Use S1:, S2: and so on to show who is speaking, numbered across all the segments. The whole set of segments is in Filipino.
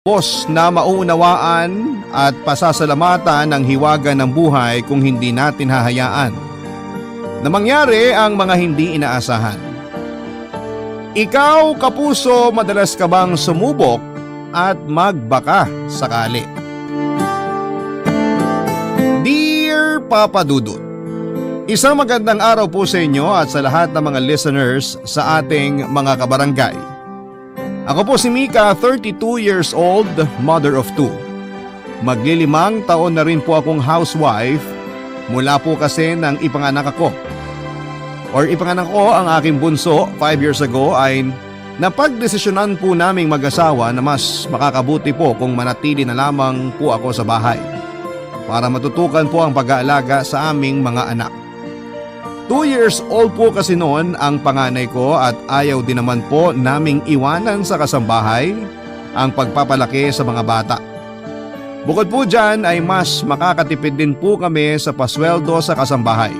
S1: Boss na mauunawaan at pasasalamatan ng hiwaga ng buhay kung hindi natin hahayaan na mangyari ang mga hindi inaasahan. Ikaw, kapuso, madalas ka bang sumubok at magbaka sakali? Dear Papa Dudut, isang magandang araw po sa inyo at sa lahat ng mga listeners sa ating mga kabarangay. Ako po si Mika, 32 years old, mother of two. Maglilimang taon na rin po akong housewife mula po kasi ng ipanganak ako. Ipanganak ko ang aking bunso 5 years ago ay napagdesisyonan po naming mag-asawa na mas makakabuti po kung manatili na lamang po ako sa bahay para matutukan po ang pag-aalaga sa aming mga anak. 2 years old po kasi noon ang panganay ko at ayaw din naman po naming iwanan sa kasambahay ang pagpapalaki sa mga bata. Bukod po dyan ay mas makakatipid din po kami sa pasweldo sa kasambahay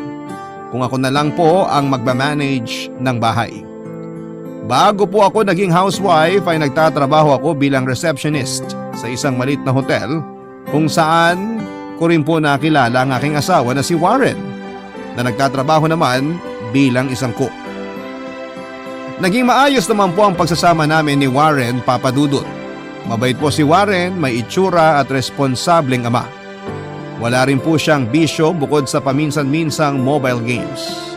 S1: kung ako na lang po ang magmamanage ng bahay. Bago po ako naging housewife ay nagtatrabaho ako bilang receptionist sa isang maliit na hotel kung saan ko rin po nakilala ang aking asawa na si Warren na nagtatrabaho naman bilang isang cook. Naging maayos naman po ang pagsasama namin ni Warren, Papa Dudut. Mabait po si Warren, may itsura at responsableng ama. Wala rin po siyang bisyo bukod sa paminsan-minsang mobile games.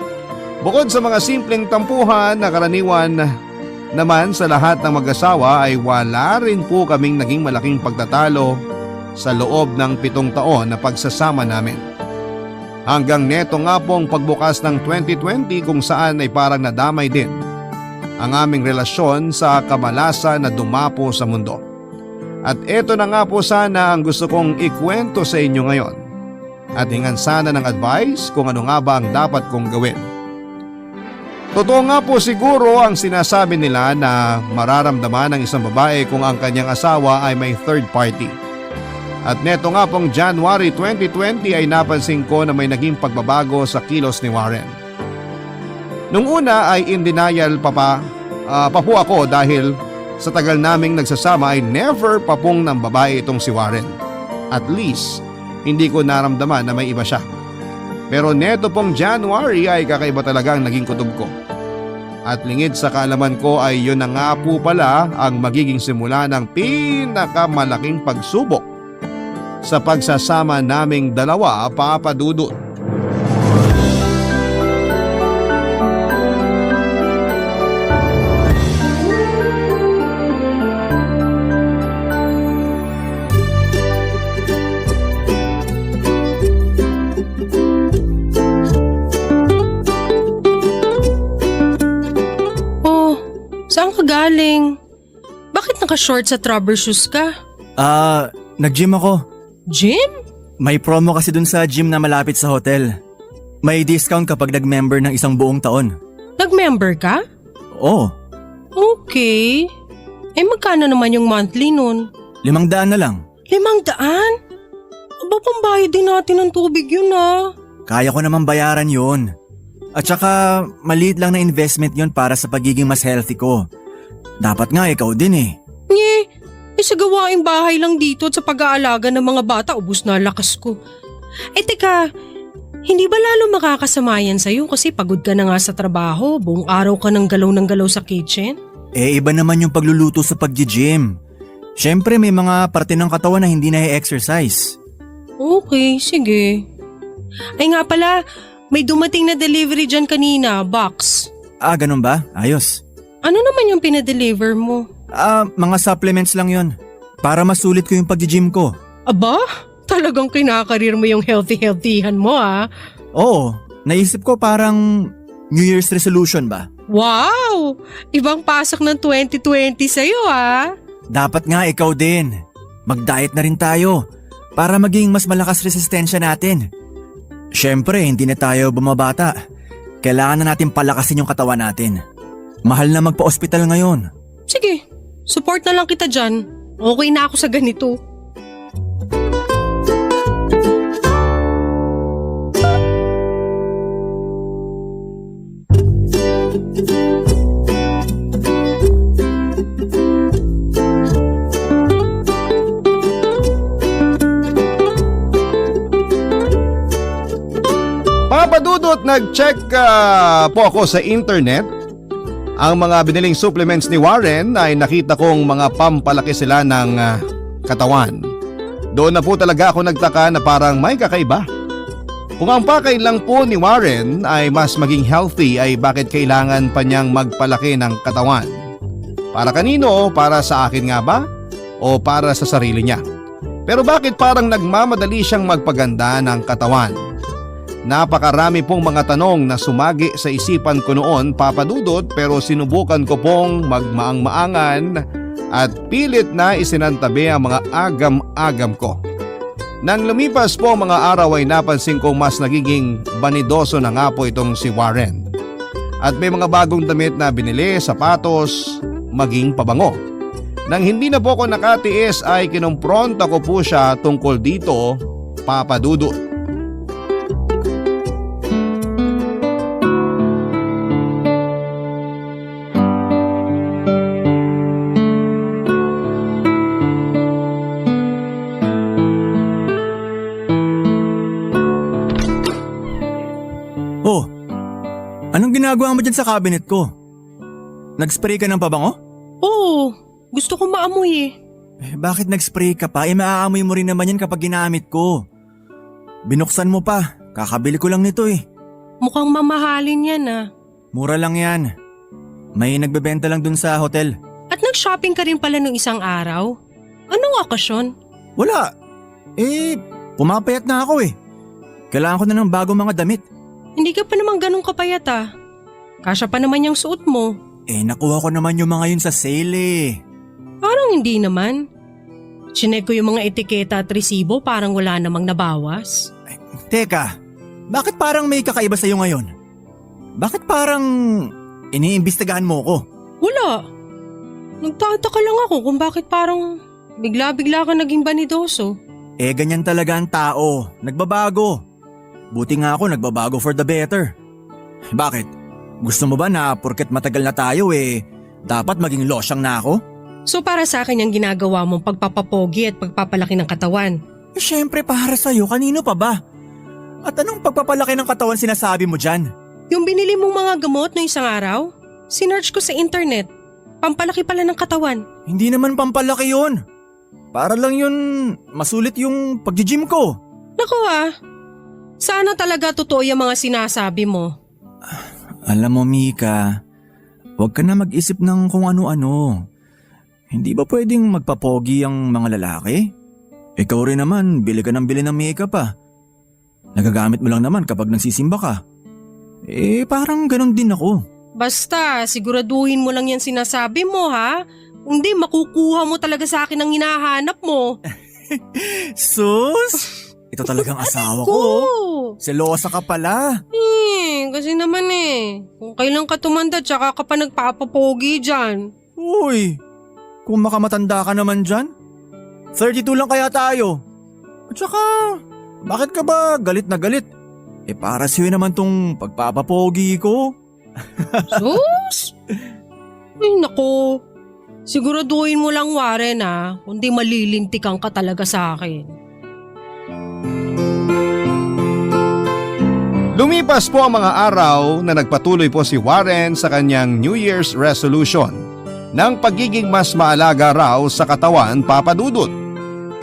S1: Bukod sa mga simpleng tampuhan na karaniwan naman sa lahat ng mag-asawa ay wala rin po kaming naging malaking pagtatalo sa loob ng 7 taon na pagsasama namin. Hanggang neto nga pong pagbukas ng 2020 kung saan ay parang nadamay din ang aming relasyon sa kamalasan na dumapo sa mundo. At eto na nga po sana ang gusto kong ikwento sa inyo ngayon at hingan sana ng advice kung ano nga ba ang dapat kong gawin. Totoo nga po siguro ang sinasabi nila na mararamdaman ng isang babae kung ang kanyang asawa ay may third party. At neto nga pong January 2020 ay napansin ko na may naging pagbabago sa kilos ni Warren. Nung una ay in denial pa po ako dahil sa tagal naming nagsasama ay never pa pong ng babae itong si Warren. At least, hindi ko naramdaman na may iba siya. Pero neto pong January ay kakaiba talaga ang naging kutob ko. At lingid sa kaalaman ko ay yun na nga po pala ang magiging simula ng pinakamalaking pagsubok sa pagsasama naming dalawa, Papa Dudut.
S2: Oh, saan ka galing? Bakit naka-short sa rubber shoes ka?
S3: Nag-gym ako.
S2: Gym?
S3: May promo kasi dun sa gym na malapit sa hotel. May discount kapag nag-member ng 1 buong taon.
S2: Nag-member ka?
S3: Oo,
S2: Okay. Magkano naman yung monthly nun?
S3: 500 na lang.
S2: 500? Aba, pambayad din natin ng tubig yun ah.
S3: Kaya ko naman bayaran yun. At saka maliit lang na investment yun para sa pagiging mas healthy ko. Dapat nga ikaw din eh.
S2: Sa gawaing bahay lang dito at sa pag-aalaga ng mga bata, ubos na lakas ko. Teka, hindi ba lalo makakasama yan sa'yo kasi pagod ka na nga sa trabaho, buong araw ka ng galaw sa kitchen?
S3: Iba naman yung pagluluto sa pag-gym. Siyempre may mga parte ng katawan na hindi na-exercise.
S2: Okay, sige. Ay nga pala, may dumating na delivery dyan kanina, box.
S3: Ganun ba? Ayos.
S2: Ano naman yung pinadeliver mo?
S3: Mga supplements lang yun. Para masulit ko yung pag-gym ko.
S2: Aba, talagang kinakarir mo yung healthy-healthyhan mo ah.
S3: Oo, naisip ko parang New Year's resolution ba?
S2: Wow! Ibang pasok ng 2020 sa'yo ah.
S3: Dapat nga ikaw din. Mag-diet na rin tayo para maging mas malakas resistensya natin. Siyempre, hindi na tayo bumabata. Kailangan na natin palakasin yung katawan natin. Mahal na magpa-ospital ngayon.
S2: Sige, support na lang kita dyan. Okay na ako sa ganito.
S1: At nag-check po ako sa internet. Ang mga biniling supplements ni Warren ay nakita kong mga pampalaki sila ng katawan. Doon na po talaga ako nagtaka na parang may kakaiba. Kung ang pakay lang po ni Warren ay mas maging healthy ay bakit kailangan pa niyang magpalaki ng katawan? Para kanino? Para sa akin nga ba? O para sa sarili niya? Pero bakit parang nagmamadali siyang magpaganda ng katawan? Napakarami pong mga tanong na sumagi sa isipan ko noon, Papa Dudut, pero sinubukan ko pong magmaang-maangan at pilit na isinantabi ang mga agam-agam ko. Nang lumipas po ang mga araw ay napansin kong mas nagiging banidoso na nga po itong si Warren. At may mga bagong damit na binili, sapatos, maging pabango. Nang hindi na po ako nakatiis ay kinumpronta ko po siya tungkol dito, Papa Dudut.
S3: Oh, anong ginagawa mo dyan sa cabinet ko? Nag-spray ka ng pabango?
S2: Oo, gusto ko maamoy eh.
S3: Bakit nag-spray ka pa? Maaamoy mo rin naman yan kapag ginamit ko. Binuksan mo pa, kakabili ko lang nito eh.
S2: Mukhang mamahalin yan ah.
S3: Mura lang yan. May nagbebenta lang dun sa hotel.
S2: At nag-shopping ka rin pala nung isang araw? Anong okasyon?
S3: Wala. Pumapayat na ako eh. Kailangan ko na ng bagong mga damit.
S2: Hindi ka pa naman ganun kapayat ah. Kasya pa naman yung suot mo.
S3: Nakuha ko naman yung mga yun sa sale eh.
S2: Parang hindi naman. Chinek ko yung mga etiketa at resibo, parang wala namang nabawas.
S3: Teka, bakit parang may kakaiba sa'yo ngayon? Bakit parang iniimbestigahan mo ko?
S2: Wala. Nagtataka lang ako kung bakit parang bigla-bigla ka naging banidoso.
S3: Ganyan talaga ang tao. Nagbabago. Buti nga ako nagbabago for the better. Bakit? Gusto mo ba na porket matagal na tayo dapat maging losyang na ako?
S2: So para sa akin yung ginagawa mong pagpapapogi at pagpapalaki ng katawan?
S3: Syempre para sa'yo, kanino pa ba? At anong pagpapalaki ng katawan sinasabi mo dyan?
S2: Yung binili mong mga gamot no isang araw? Sinearch ko sa internet. Pampalaki pala ng katawan.
S3: Hindi naman pampalaki yun. Para lang yun masulit yung pag-gym ko.
S2: Naku sana talaga totoo yung mga sinasabi mo.
S3: Alam mo Mika, huwag ka na mag-isip ng kung ano-ano. Hindi ba pwedeng magpapogi ang mga lalaki? Ikaw rin naman, bili ka ng bili ng makeup pa. Nagagamit mo lang naman kapag nagsisimba ka. Parang ganon din ako.
S2: Basta, siguraduhin mo lang yan sinasabi mo ha. Kung di, makukuha mo talaga sa akin ang hinahanap mo.
S3: Sus! Ito talagang asawa ko. Selosa ka pala.
S2: Kasi naman kung kailan ka tumanda tsaka ka pa nagpapapogi dyan.
S3: Uy, kung makamatanda ka naman dyan, 32 lang kaya tayo. At saka, bakit ka ba galit na galit? Para sa'yo naman tong pagpapapogi ko.
S2: Sus! Ay naku, siguraduhin mo lang Warren kundi malilintikan ka talaga sa akin.
S1: Lumipas po ang mga araw na nagpatuloy po si Warren sa kanyang New Year's resolution ng pagiging mas maalaga raw sa katawan, Papa Dudut.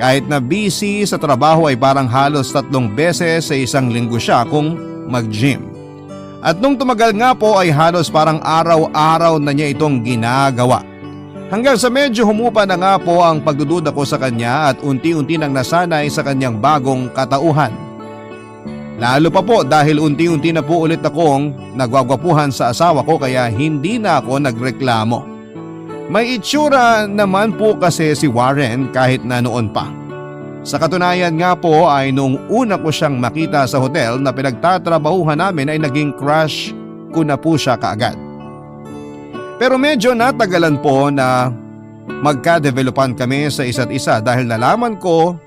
S1: Kahit na busy sa trabaho ay parang halos 3 beses sa isang linggo siya kung mag-gym. At nung tumagal nga po ay halos parang araw-araw na niya itong ginagawa. Hanggang sa medyo humupa na nga po ang pagdududa ko sa kanya at unti-unti nang nasanay sa kanyang bagong katauhan. Lalo pa po dahil unti-unti na po ulit akong nagwagwapuhan sa asawa ko kaya hindi na ako nagreklamo. May itsura naman po kasi si Warren kahit na noon pa. Sa katunayan nga po ay nung una ko siyang makita sa hotel na pinagtatrabahuhan namin ay naging crush ko na po siya kaagad. Pero medyo natagalan po na magka-developan kami sa isa't isa dahil nalaman ko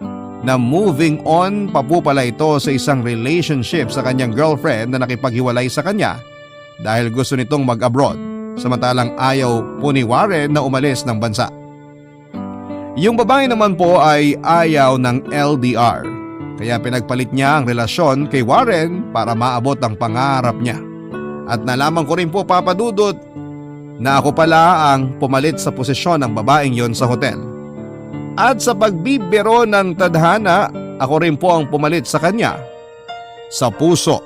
S1: na moving on pa po pala ito sa isang relationship sa kanyang girlfriend na nakipaghiwalay sa kanya dahil gusto nitong mag-abroad samantalang ayaw po ni Warren na umalis ng bansa. Yung babae naman po ay ayaw ng LDR Kaya pinagpalit niya ang relasyon kay Warren para maabot ang pangarap niya. At nalaman ko rin po, Papa Dudut, na ako pala ang pumalit sa posisyon ng babaeng yon sa hotel. At sa pagbibiro ng tadhana, ako rin po ang pumalit sa kanya sa puso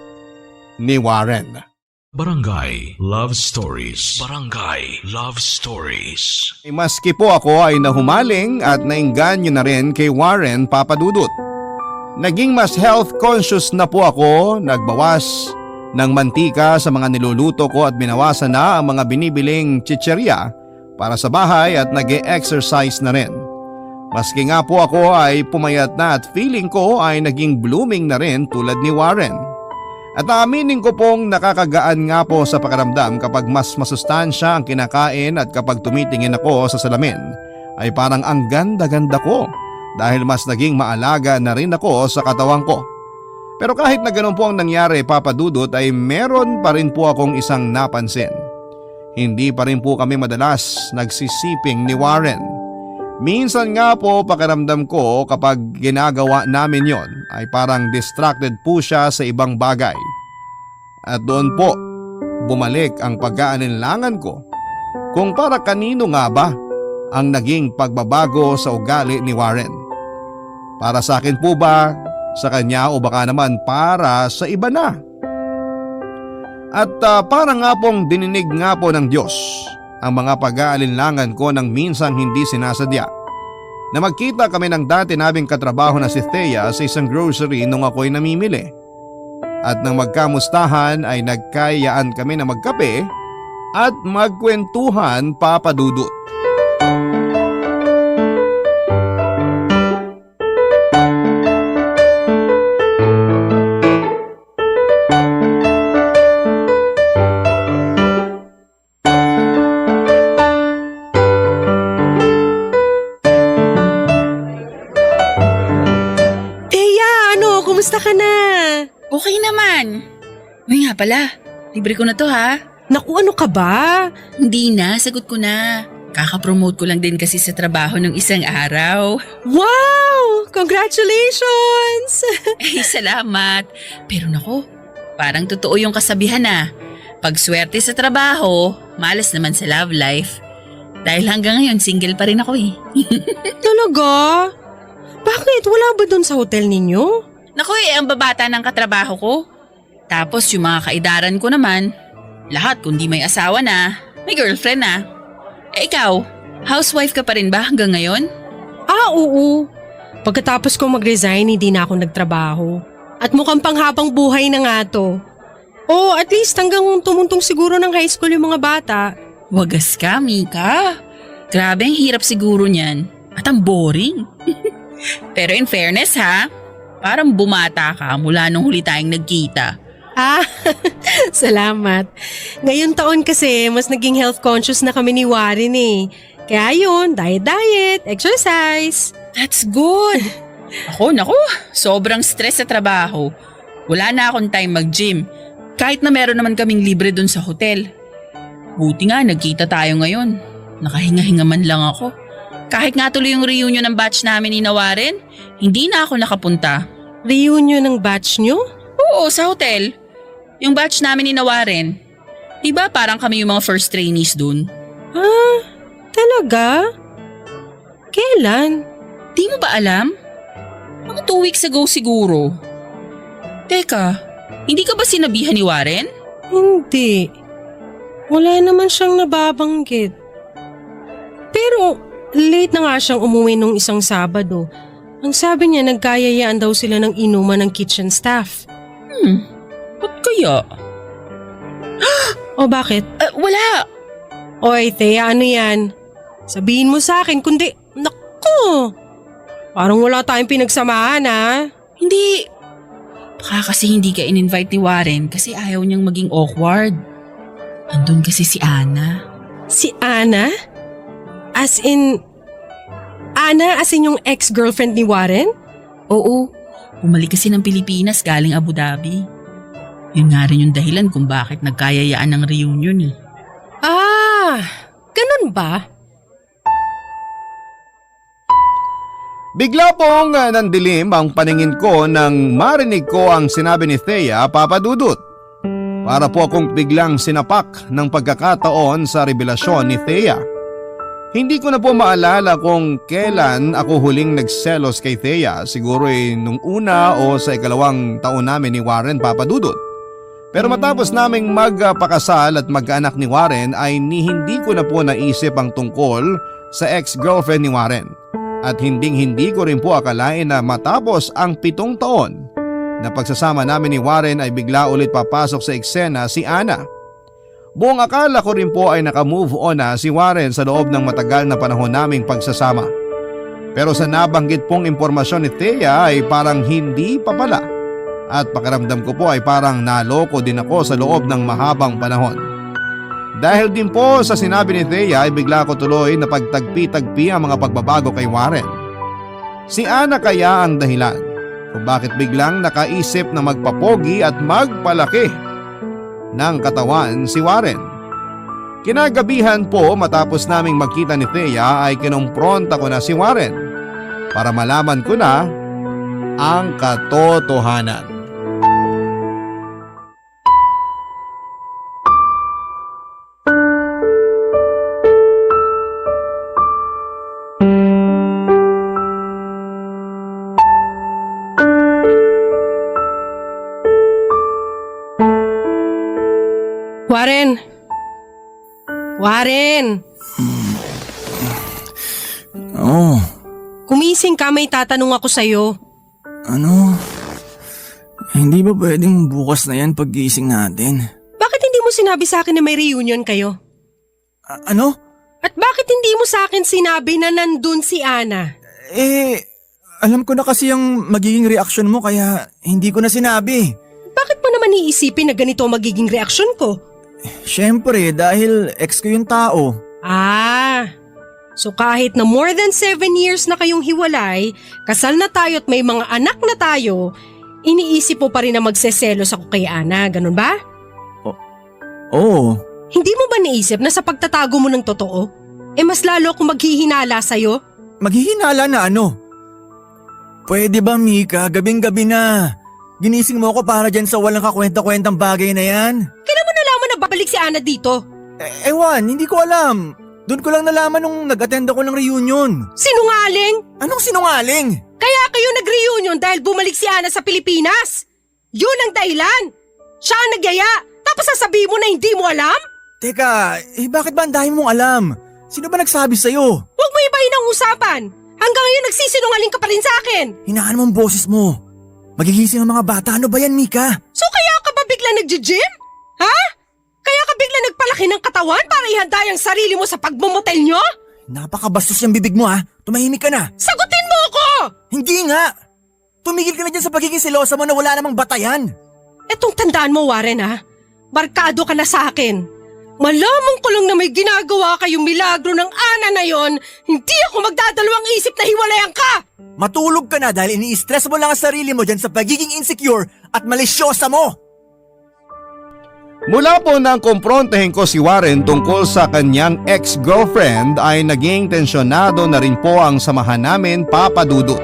S1: ni Warren.
S4: Barangay Love Stories. Barangay Love Stories.
S1: Maski po ako ay nahumaling at nainganyo na rin kay Warren, Papa Dudut. Naging mas health conscious na po ako, nagbawas ng mantika sa mga niluluto ko at binawasan na ang mga binibiling chicherya para sa bahay at nag-e-exercise na rin. Maski nga po ako ay pumayat na at feeling ko ay naging blooming na rin tulad ni Warren. At aaminin ko pong nakakagaan nga po sa pakiramdam kapag mas masustansya ang kinakain at kapag tumitingin ako sa salamin ay parang ang ganda-ganda ko dahil mas naging maalaga na rin ako sa katawan ko. Pero kahit na ganun po ang nangyari, Papa Dudut, ay meron pa rin po akong isang napansin. Hindi pa rin po kami madalas nagsisiping ni Warren. Minsan nga po pakiramdam ko kapag ginagawa namin yon ay parang distracted po siya sa ibang bagay. At doon po bumalik ang pag-aalinlangan ko kung para kanino nga ba ang naging pagbabago sa ugali ni Warren. Para sa akin po ba, sa kanya o baka naman para sa iba na? At para nga pong dininig nga po ng Diyos ang mga pag-aalinlangan ko nang minsang hindi sinasadya. Na magkita kami ng dati naming katrabaho na si Thea sa isang grocery nung ako'y namimili. At nang magkamustahan ay nagkayaan kami na magkape at magkwentuhan, Papa Dudut.
S2: Kumusta ka na?
S5: Okay naman. Uy nga pala, libre ko na to ha.
S2: Naku, ano ka ba?
S5: Hindi na, sagot ko na. Kaka-promote ko lang din kasi sa trabaho ng isang araw.
S2: Wow! Congratulations!
S5: Eh, salamat. Pero naku, parang totoo yung kasabihan na. Pag swerte sa trabaho, malas naman sa love life. Dahil hanggang ngayon, single pa rin ako eh.
S2: Talaga? Bakit? Wala ba dun sa hotel ninyo?
S5: Naku ang babata ng katrabaho ko. Tapos yung mga kaidaran ko naman, lahat kundi may asawa na, may girlfriend na. Eh ikaw, housewife ka pa rin ba hanggang ngayon?
S2: Oo. Pagkatapos ko mag-resign, hindi na ako nagtrabaho. At mukhang panghabang buhay na nga to. Oh, at least hanggang tumuntong siguro ng high school yung mga bata.
S5: Wagas ka, Mika. Grabe ang hirap siguro niyan. At ang boring. Pero in fairness ha, parang bumata ka mula nung huli tayong nagkita.
S2: Salamat. Ngayon taon kasi mas naging health conscious na kami ni Warren eh. Kaya yun, diet, exercise.
S5: That's good. Ako, naku, sobrang stress sa trabaho. Wala na akong time mag-gym. Kahit na meron naman kaming libre dun sa hotel. Buti nga, nagkita tayo ngayon. Nakahinga-hinga man lang ako. Kahit nga tuloy yung reunion ng batch namin ni Warren, hindi na ako nakapunta.
S2: Reunion ng batch nyo?
S5: Oo, sa hotel. Yung batch namin ni Warren. Diba parang kami yung mga first trainees dun?
S2: Talaga? Kailan?
S5: Di mo ba alam? Mga 2 weeks ago siguro. Teka, hindi ka ba sinabihan ni Warren?
S2: Hindi. Wala naman siyang nababanggit. Pero late na nga siyang umuwi nung isang Sabado. Ang sabi niya nagkayayaan daw sila ng inuman ng kitchen staff.
S5: Ba't kaya?
S2: O bakit?
S5: Wala.
S2: Oy, Thea, ano yan? Sabihin mo sa akin, kundi, naku! Parang wala tayong pinagsamahan ha?
S5: Hindi. Baka kasi hindi ka in-invite ni Warren kasi ayaw niyang maging awkward. Andun kasi si Ana.
S2: Si Ana? As in yung ex-girlfriend ni Warren?
S5: Oo, bumalik kasi ng Pilipinas galing Abu Dhabi. Yun nga rin yung dahilan kung bakit nagkayayaan ng reunion eh.
S2: Ganun ba?
S1: Bigla pong nandilim ang paningin ko nang marinig ko ang sinabi ni Thea, Papa Dudut. Para po akong biglang sinapak ng pagkakataon sa revelasyon ni Thea. Hindi ko na po maalala kung kailan ako huling nagselos kay Thea, siguro nung una o sa ikalawang taon namin ni Warren, Papa Dudut. Pero matapos naming magpakasal at magkaanak ni Warren ay hindi ko na po naisip ang tungkol sa ex-girlfriend ni Warren. At hindi ko rin po akalain na matapos ang 7 taon na pagsasama namin ni Warren ay bigla ulit papasok sa eksena si Ana. Buong akala ko rin po ay nakamove on na si Warren sa loob ng matagal na panahon naming pagsasama. Pero sa nabanggit pong impormasyon ni Thea ay parang hindi pa pala. At pakiramdam ko po ay parang naloko din ako sa loob ng mahabang panahon. Dahil din po sa sinabi ni Thea ay bigla ko tuloy na pagtagpi-tagpi ang mga pagbabago kay Warren. Si Ana kaya ang dahilan kung bakit biglang nakaisip na magpapogi at magpalaki ng katawan si Warren. Kinagabihan po matapos naming magkita ni Thea ay kinumpronta ko na si Warren para malaman ko na ang katotohanan.
S2: Warren! Warren!
S3: Oh,
S2: Kumising ka, may tatanong ako sa'yo.
S3: ano? Hindi ba pwedeng bukas na yan pag-gising natin?
S2: Bakit hindi mo sinabi sa akin na may reunion kayo?
S3: Ano?
S2: At bakit hindi mo sa akin sinabi na nandun si Ana?
S3: Alam ko na kasi yung magiging reaksyon mo kaya hindi ko na sinabi.
S2: Bakit mo naman iisipin na ganito ang magiging reaksyon ko?
S3: Siyempre, dahil ex ko yung tao.
S2: So kahit na more than 7 years na kayong hiwalay, kasal na tayo at may mga anak na tayo, iniisip mo pa rin na magseselos ako kay Ana, ganun ba?
S3: Oo.
S2: Hindi mo ba naisip na sa pagtatago mo ng totoo, mas lalo akong maghihinala sa'yo?
S3: Maghihinala na ano? Pwede ba, Mika? Gabing-gabi na. Ginising mo ako para dyan sa walang kakwenta-kwentang bagay na yan?
S2: Kailan mo nalaman na babalik si Ana dito?
S3: Ewan, hindi ko alam. Doon ko lang nalaman nung nag-attend ako ng reunion.
S2: Sinungaling?
S3: Anong sinungaling?
S2: Kaya kayo nag-reunion dahil bumalik si Ana sa Pilipinas? Yun ang dahilan. Siya ang nagyaya, tapos sasabihin mo na hindi mo alam?
S3: Teka, bakit ba ang dami mong alam? Sino ba nagsabi sa'yo?
S2: Huwag mo ibahin ang usapan. Hanggang ngayon nagsisinungaling ka pa rin sa akin.
S3: Hinaan mo ang boses mo. Magigising ang mga bata. Ano ba yan, Mika?
S2: So kaya ka ba bigla nag-gym? Ha? Kaya ka bigla nagpalaki ng katawan para ihanda yung sarili mo sa pagmumotel nyo?
S3: Napakabastos yung bibig mo, ha? Tumahimik ka na.
S2: Sagutin mo ako!
S3: Hindi nga! Tumigil ka na dyan sa pagiging selosa mo na wala namang batayan.
S2: Etong tandaan mo, Warren, ha? Barkado ka na sa akin. Malaman ko lang na may ginagawa kayong milagro ng Ana na yon, hindi ako magdadalawang isip na hiwalayan ka!
S3: Matulog ka na dahil ini-stress mo lang ang sarili mo dyan sa pagiging insecure at malisyosa mo.
S1: Mula po nang kumprontahin ko si Warren tungkol sa kanyang ex-girlfriend ay naging tensyonado na rin po ang samahan namin, Papa Dudut.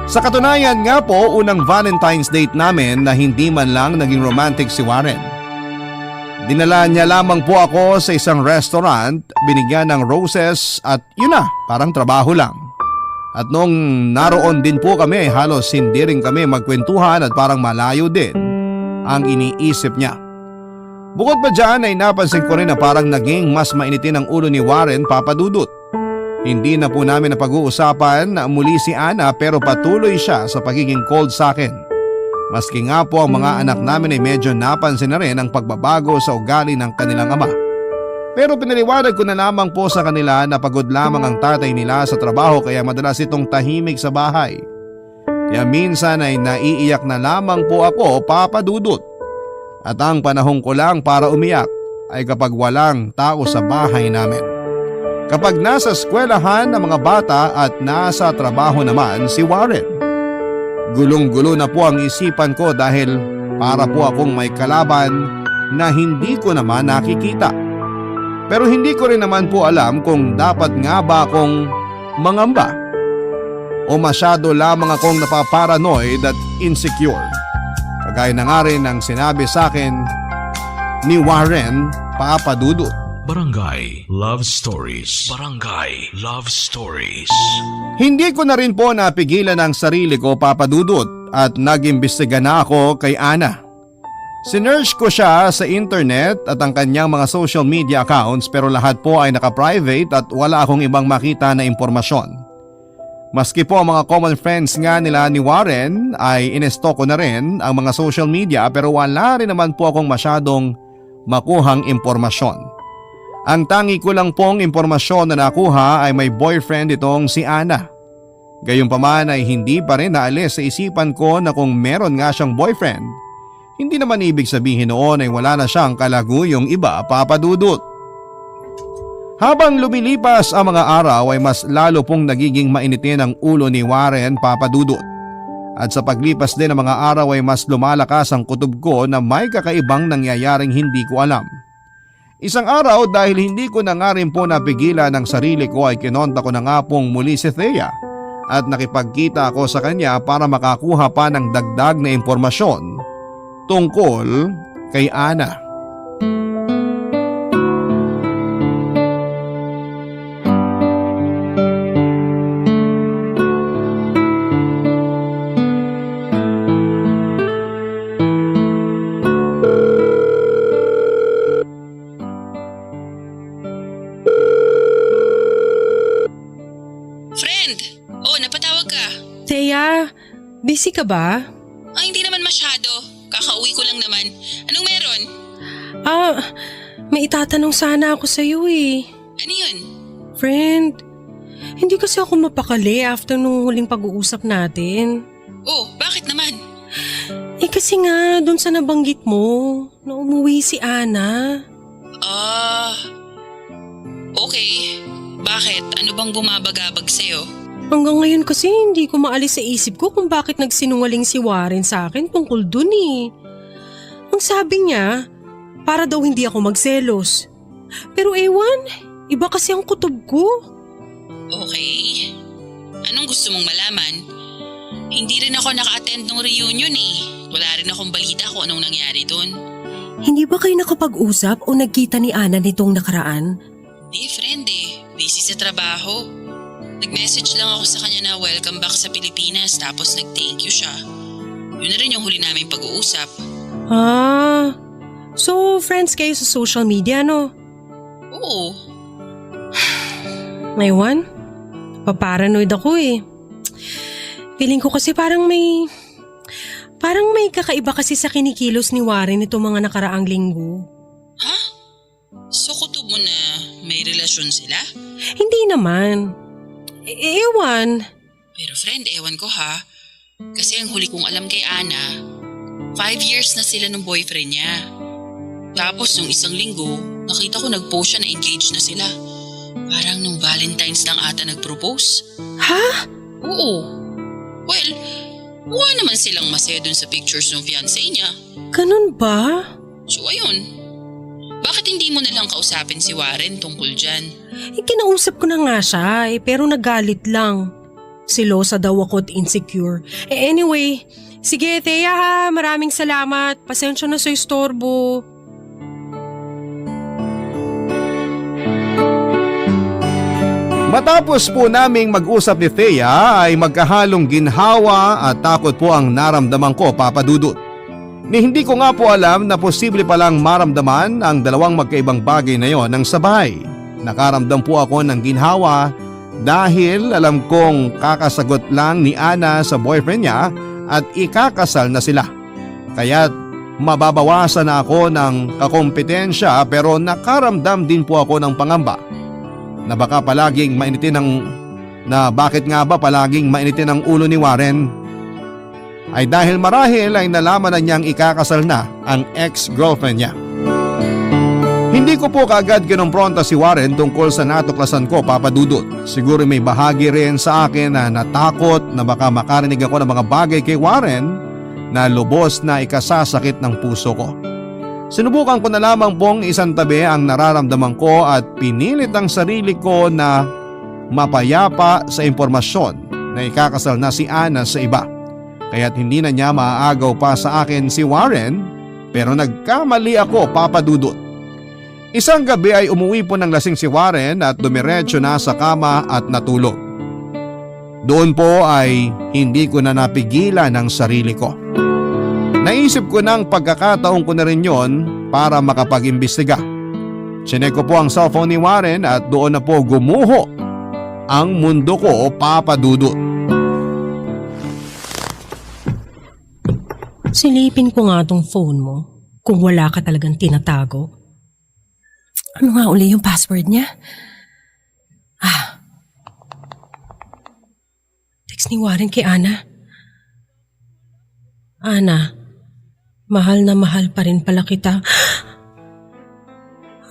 S1: Sa katunayan nga po, unang Valentine's date namin na hindi man lang naging romantic si Warren. Dinala niya lamang po ako sa isang restaurant, binigyan ng roses at yun na, parang trabaho lang. At nung naroon din po kami, halos hindi rin kami magkwentuhan at parang malayo din ang iniisip niya. Bukod pa dyan ay napansin ko rin na parang naging mas mainitin ang ulo ni Warren, Papa Dudut. Hindi na po namin napag-uusapan na muli si Ana pero patuloy siya sa pagiging cold sa akin. Maski nga po ang mga anak namin ay medyo napansin na rin ang pagbabago sa ugali ng kanilang ama. Pero pinaliwanag ko na lamang po sa kanila na pagod lamang ang tatay nila sa trabaho kaya madalas itong tahimik sa bahay. Kaya minsan ay naiiyak na lamang po ako, Papa Dudut. At ang panahon ko lang para umiyak ay kapag walang tao sa bahay namin. Kapag nasa eskwelahan ng mga bata at nasa trabaho naman si Warren. Gulong-gulo na po ang isipan ko dahil para po akong may kalaban na hindi ko naman nakikita. Pero hindi ko rin naman po alam kung dapat nga ba akong mangamba. o masyado lamang akong napaparanoid at insecure? Kagaya na nga rin ang sinabi sa akin ni Warren, Papa Dudut.
S4: Barangay Love Stories. Barangay Love Stories.
S1: Hindi ko na rin po napigilan ang sarili ko, Papa Dudut, at nag-imbestiga na ako kay Ana. Sinearch ko siya sa internet at ang kanyang mga social media accounts, pero lahat po ay naka-private at wala akong ibang makita na impormasyon. Maski po ang mga common friends nga nila ni Warren ay inestalk ko na rin ang mga social media, pero wala rin naman po akong masyadong makuhang impormasyon. Ang tangi ko lang pong impormasyon na nakuha ay may boyfriend itong si Ana. Gayunpaman ay hindi pa rin naalis sa isipan ko na kung meron nga siyang boyfriend, hindi naman ibig sabihin noon ay wala na siyang kalaguyong iba, Papa Dudut. Habang lumilipas ang mga araw ay mas lalo pong nagiging mainitin ang ulo ni Warren, Papa Dudut. At sa paglipas din ng mga araw ay mas lumalakas ang kutob ko na may kakaibang nangyayaring hindi ko alam. Isang araw dahil hindi ko na nga rin po napigilan ang sarili ko ay kinonta ko na nga pong muli si Thea at nakipagkita ako sa kanya para makakuha pa ng dagdag na impormasyon tungkol kay Ana.
S5: Friend! Oh, napatawag ka.
S2: Thea, busy ka ba?
S5: Hindi naman masyado. Kakauwi ko lang naman. Anong meron?
S2: May itatanong sana ako sa'yo eh.
S5: Ano yun?
S2: Friend, hindi kasi ako mapakali after nung huling pag-uusap natin.
S5: Oh, bakit naman?
S2: Kasi nga, dun sa nabanggit mo, na umuwi si Ana.
S5: Okay. Bakit? Ano bang bumabagabag sa'yo?
S2: Hanggang ngayon kasi hindi ko maalis sa isip ko kung bakit nagsinungaling si Warren sa akin tungkol dun eh. Ang sabi niya, para daw hindi ako magselos. Pero ewan, iba kasi ang kutob ko.
S5: Okay. Anong gusto mong malaman? Hindi rin ako naka-attend ng reunion eh. Wala rin akong balita kung anong nangyari dun.
S2: Hindi ba kayo nakapag-usap o nagkita ni Ana nitong nakaraan?
S5: Di friend eh. Busy sa trabaho. Nag-message lang ako sa kanya na welcome back sa Pilipinas tapos nag-thank you siya. Yun na rin yung huli naming pag-uusap.
S2: So friends kayo sa social media no?
S5: Oo.
S2: Ngayon, paparanoid ako eh. Feeling ko kasi parang may kakaiba kasi sa kinikilos ni Warren itong mga nakaraang linggo.
S5: Ha? So kutob mo na may relasyon sila?
S2: Hindi naman. Ewan.
S5: Pero friend, ewan ko ha. Kasi ang huli kong alam kay Ana, 5 years na sila ng boyfriend niya. Tapos nung isang linggo, nakita ko nag-post siya na engaged na sila. Parang nung Valentine's lang ata nag-propose.
S2: Ha?
S5: Oo. Well, mukha naman silang masaya dun sa pictures ng fiancé niya.
S2: Ganun ba?
S5: So ayun. Bakit hindi mo nalang kausapin si Warren tungkol dyan?
S2: Kinausap ko na nga siya pero nagalit lang. Silosa daw ako at insecure. Anyway, sige Thea ha, maraming salamat. Pasensya na sa istorbo.
S1: Matapos po naming mag-usap ni Thea ay magkahalong ginhawa at takot po ang naramdaman ko, Papa Dudut. Ni hindi ko nga po alam na posible palang maramdaman ang dalawang magkaibang bagay na yon ng sabay. Nakaramdam po ako ng ginhawa dahil alam kong kakasagot lang ni Ana sa boyfriend niya at ikakasal na sila. Kaya't mababawasan na ako ng kakompetensya pero nakaramdam din po ako ng pangamba na baka palaging mainitin bakit nga ba palaging mainitin ang ulo ni Warren? Ay dahil marahil ay nalaman na niyang ikakasal na ang ex-girlfriend niya. Hindi ko po kaagad kinumpronta si Warren tungkol sa natuklasan ko, Papa Dudut. Siguro may bahagi rin sa akin na natakot na baka makarinig ako ng mga bagay kay Warren na lubos na ikasasakit ng puso ko. Sinubukan ko na lamang pong isang tabi ang nararamdaman ko at pinilit ang sarili ko na mapayapa sa impormasyon na ikakasal na si Ana sa iba. Kaya't hindi na niya maaagaw pa sa akin si Warren, pero nagkamali ako, Papa Dudut. Isang gabi ay umuwi po ng lasing si Warren at dumiretso na sa kama at natulog. Doon po ay hindi ko na napigilan ang sarili ko. Naisip ko ng pagkakataon ko na rin yon para makapag-imbestiga. Chinek ko po ang cellphone ni Warren at doon na po gumuho ang mundo ko, Papa Dudut.
S2: Silipin ko nga tong phone mo kung wala ka talagang tinatago. Ano nga uli yung password niya? Text ni Warren kay Ana. Ana, mahal na mahal pa rin pala kita.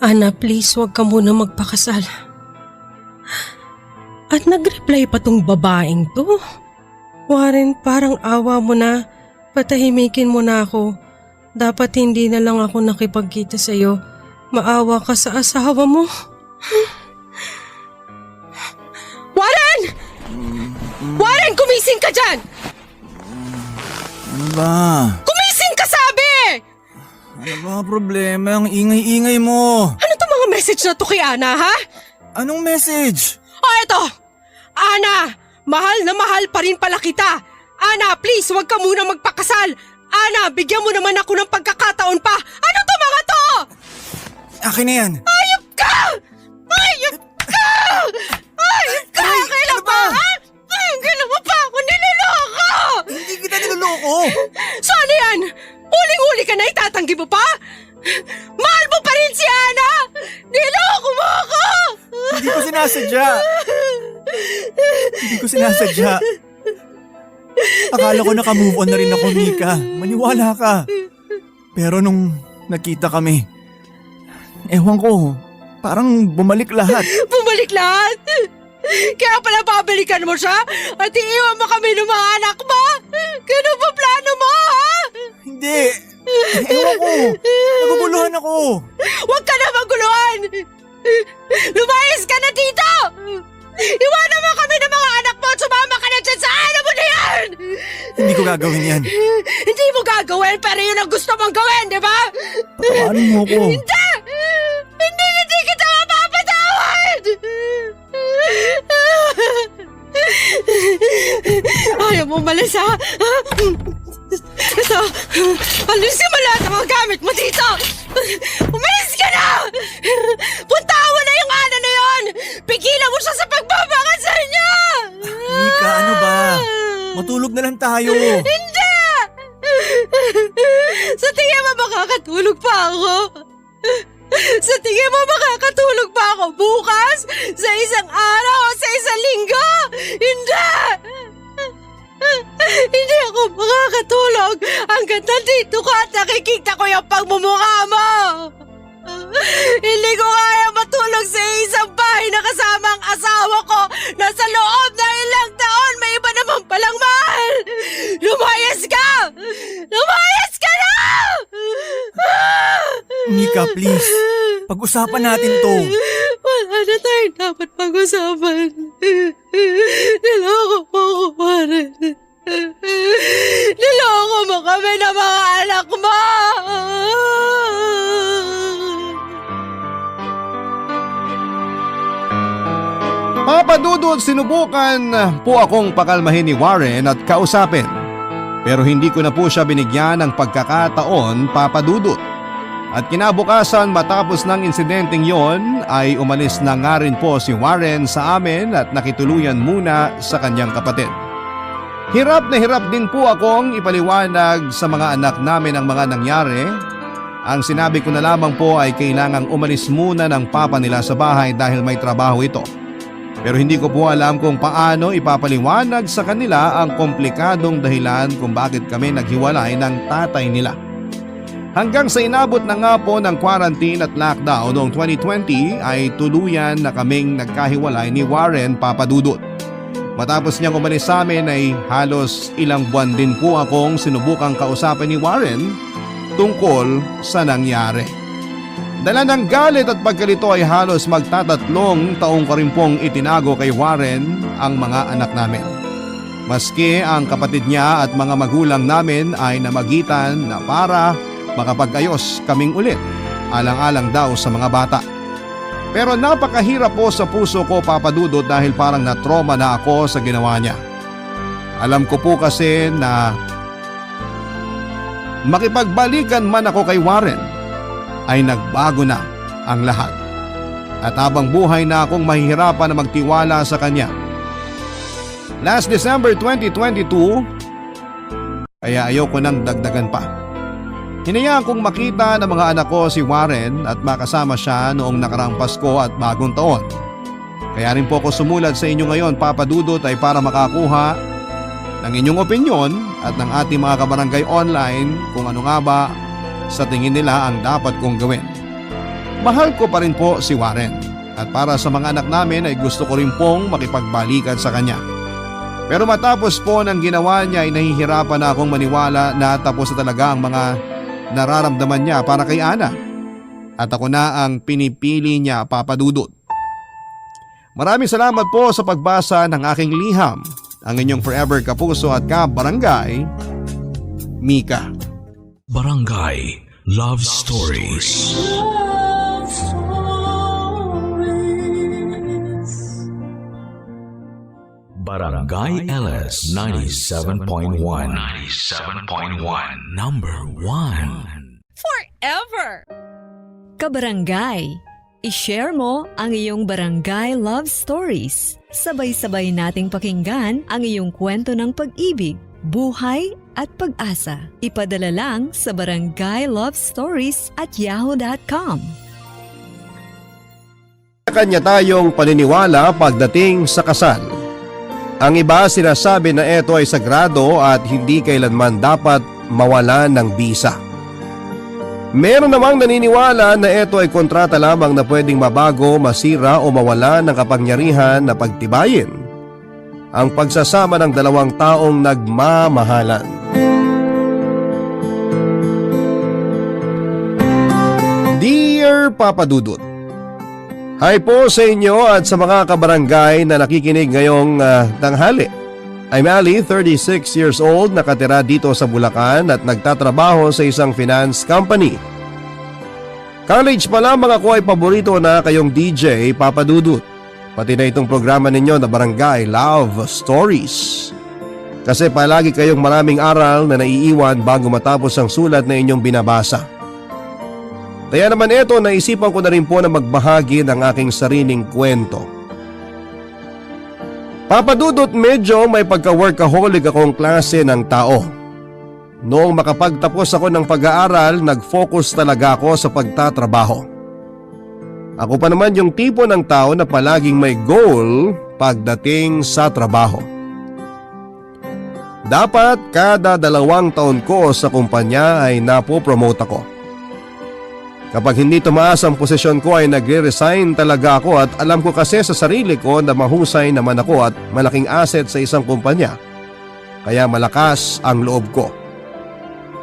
S2: Ana, please wag ka muna magpakasal. At nag-reply pa tong babaeng to. Warren, parang awa mo na. Patahimikin mo na ako. Dapat hindi na lang ako nakipagkita sa'yo. Maawa ka sa asawa mo. Warren! Warren, kumising ka dyan!
S3: Ano ba?
S2: Kumising ka, sabi!
S3: Ano ba problema? Ang ingay-ingay mo.
S2: Ano to mga message na to kay Ana, ha?
S3: Anong message?
S2: Eto! Ana, mahal na mahal pa rin pala kita. Ana, please, wag ka muna magpakasal. Ana, bigyan mo naman ako ng pagkakataon pa. Ano to mga to?
S3: Akin na yan.
S2: Ayop ka! Ayop ka! Ayop ka! Kailan pa, ha? Kailan mo pa ako niloloko?
S3: Hindi kita niloloko.
S2: So ano yan? Huling-huli ka na, itatanggi mo pa? Mahal mo pa rin si Ana! Niloko mo ako!
S3: Hindi ko sinasadya. Hindi ko sinasadya. Akala ko naka-move on na rin ako, Mika. Maniwala ka. Pero nung nakita kami, ewan ko, parang bumalik lahat.
S2: Bumalik lahat? Kaya pala babalikan mo siya at iiwan mo kami ng mga anak mo? Ganun ba plano mo, ha?
S3: Hindi. Ewan ko. Naguguluhan ako.
S2: Huwag ka na maguluhan! Lumayas ka na dito! Iwanan mo kami ng mga anak mo at sumama ka na dyan sa ano mo na yan!
S3: Hindi ko gagawin yan.
S2: Hindi mo gagawin pero yun ang gusto mong gawin, di ba?
S3: Patawarin mo ako.
S2: Hindi! Hindi kita mapapatawad! Ayaw mo umalis, ha? Ito, alisin mo lahat ng mga gamit mo dito! Umalis ka na! Puntaan mo na yung Ana na yun! Pigilan mo siya sa pagbabakasal niya!
S3: Mika, ano ba? Matulog na lang tayo.
S2: Hindi! Sa tingin mo makakatulog pa ako? Sa tingin mo makakatulog pa ako bukas? Sa isang araw o sa isang linggo? Hindi! Hindi ako makakatulog hanggat nandito ka at nakikita ko yung pagmumukha mo! Hindi ko kaya matulog sa isang bahay na kasama ang asawa ko na sa loob ng ilang taon may iba naman palang mahal! Lumayas ka! Lumayas ka na!
S3: Mika, please. Pag-usapan natin to.
S2: Wala na tayong dapat pag-usapan. Niloko mo ko, Warren. Niloko mo kami ng mga anak mo!
S1: Papa Dudut, sinubukan po akong pakalmahin ni Warren at kausapin. Pero hindi ko na po siya binigyan ng pagkakataon, Papa Dudut. At kinabukasan matapos ng insidenteng yon ay umalis na nga rin po si Warren sa amin at nakituluyan muna sa kanyang kapatid. Hirap na hirap din po akong ipaliwanag sa mga anak namin ang mga nangyari. Ang sinabi ko na lamang po ay kailangang umalis muna ng papa nila sa bahay dahil may trabaho ito. Pero hindi ko po alam kung paano ipapaliwanag sa kanila ang komplikadong dahilan kung bakit kami naghiwalay ng tatay nila. Hanggang sa inabot na nga po ng quarantine at lockdown noong 2020 ay tuluyan na kaming nagkahiwalay ni Warren, Papa Dudut. Matapos niyang umalis sa amin ay halos ilang buwan din po akong sinubukang kausapin ni Warren tungkol sa nangyari. Dala ng galit at pagkalito ay halos magtatatlong taong ko rin pong itinago kay Warren ang mga anak namin. Maski ang kapatid niya at mga magulang namin ay namagitan na para makapag-ayos kaming ulit, alang-alang daw sa mga bata. Pero napakahirap po sa puso ko, Papa Dudut, dahil parang na-trauma na ako sa ginawa niya. Alam ko po kasi na makipagbalikan man ako kay Warren ay nagbago na ang lahat. At habang buhay na akong mahihirapan na magtiwala sa kanya. Last December 2022, kaya ayoko nang dagdagan pa. Hinayaan kong makita ng mga anak ko si Warren at makasama siya noong nakaraang Pasko at Bagong Taon. Kaya rin po ako sumulat sa inyo ngayon, Papa Dudut, ay para makakuha ng inyong opinyon at ng ating mga kabarangay online kung ano nga ba sa tingin nila ang dapat kong gawin. Mahal ko pa rin po si Warren at para sa mga anak namin ay gusto ko rin pong makipagbalikan sa kanya. Pero matapos po ng ginawa niya ay nahihirapan na akong maniwala na tapos na talaga ang mga nararamdaman niya para kay Ana. At ako na ang pinipili niya, Papa Dudut. Maraming salamat po sa pagbasa ng aking liham. Ang inyong forever kapuso at kabarangay, Mika.
S4: Barangay Love Stories. Barangay LS 97.1 Number 1
S6: Forever! Kabarangay, i-share mo ang iyong barangay love stories. Sabay-sabay nating pakinggan ang iyong kwento ng pag-ibig, buhay at pag-asa. Ipadala lang sa barangaylovestories@yahoo.com.
S1: Kanya tayong paniniwala pagdating sa kasal. Ang iba sinasabi na ito ay sagrado at hindi kailanman dapat mawalan ng bisa. Meron namang naniniwala na ito ay kontrata lamang na pwedeng mabago, masira o mawala ng kapangyarihan na pagtibayin ang pagsasama ng dalawang taong nagmamahalan. Dear Papa Dudut, hi po sa inyo at sa mga kabarangay na nakikinig ngayong tanghali. I'm Ali, 36 years old, nakatira dito sa Bulacan at nagtatrabaho sa isang finance company. College pa lamang ako ay paborito na kayong DJ, Papa Dudut. Pati na itong programa ninyo na Barangay Love Stories. Kasi palagi kayong maraming aral na naiiwan bago matapos ang sulat na inyong binabasa. Kaya naman ito, naisipan ko na rin po na magbahagi ng aking sariling kwento. Papa Dudut, medyo may pagka-workaholic akong klase ng tao. Noong makapagtapos ako ng pag-aaral, nag-focus talaga ako sa pagtatrabaho. Ako pa naman yung tipo ng tao na palaging may goal pagdating sa trabaho. Dapat kada 2 taon ko sa kumpanya ay napopromote ako. Kapag hindi tumaas ang posisyon ko ay nagre-resign talaga ako at alam ko kasi sa sarili ko na mahusay naman ako at malaking asset sa isang kumpanya. Kaya malakas ang loob ko.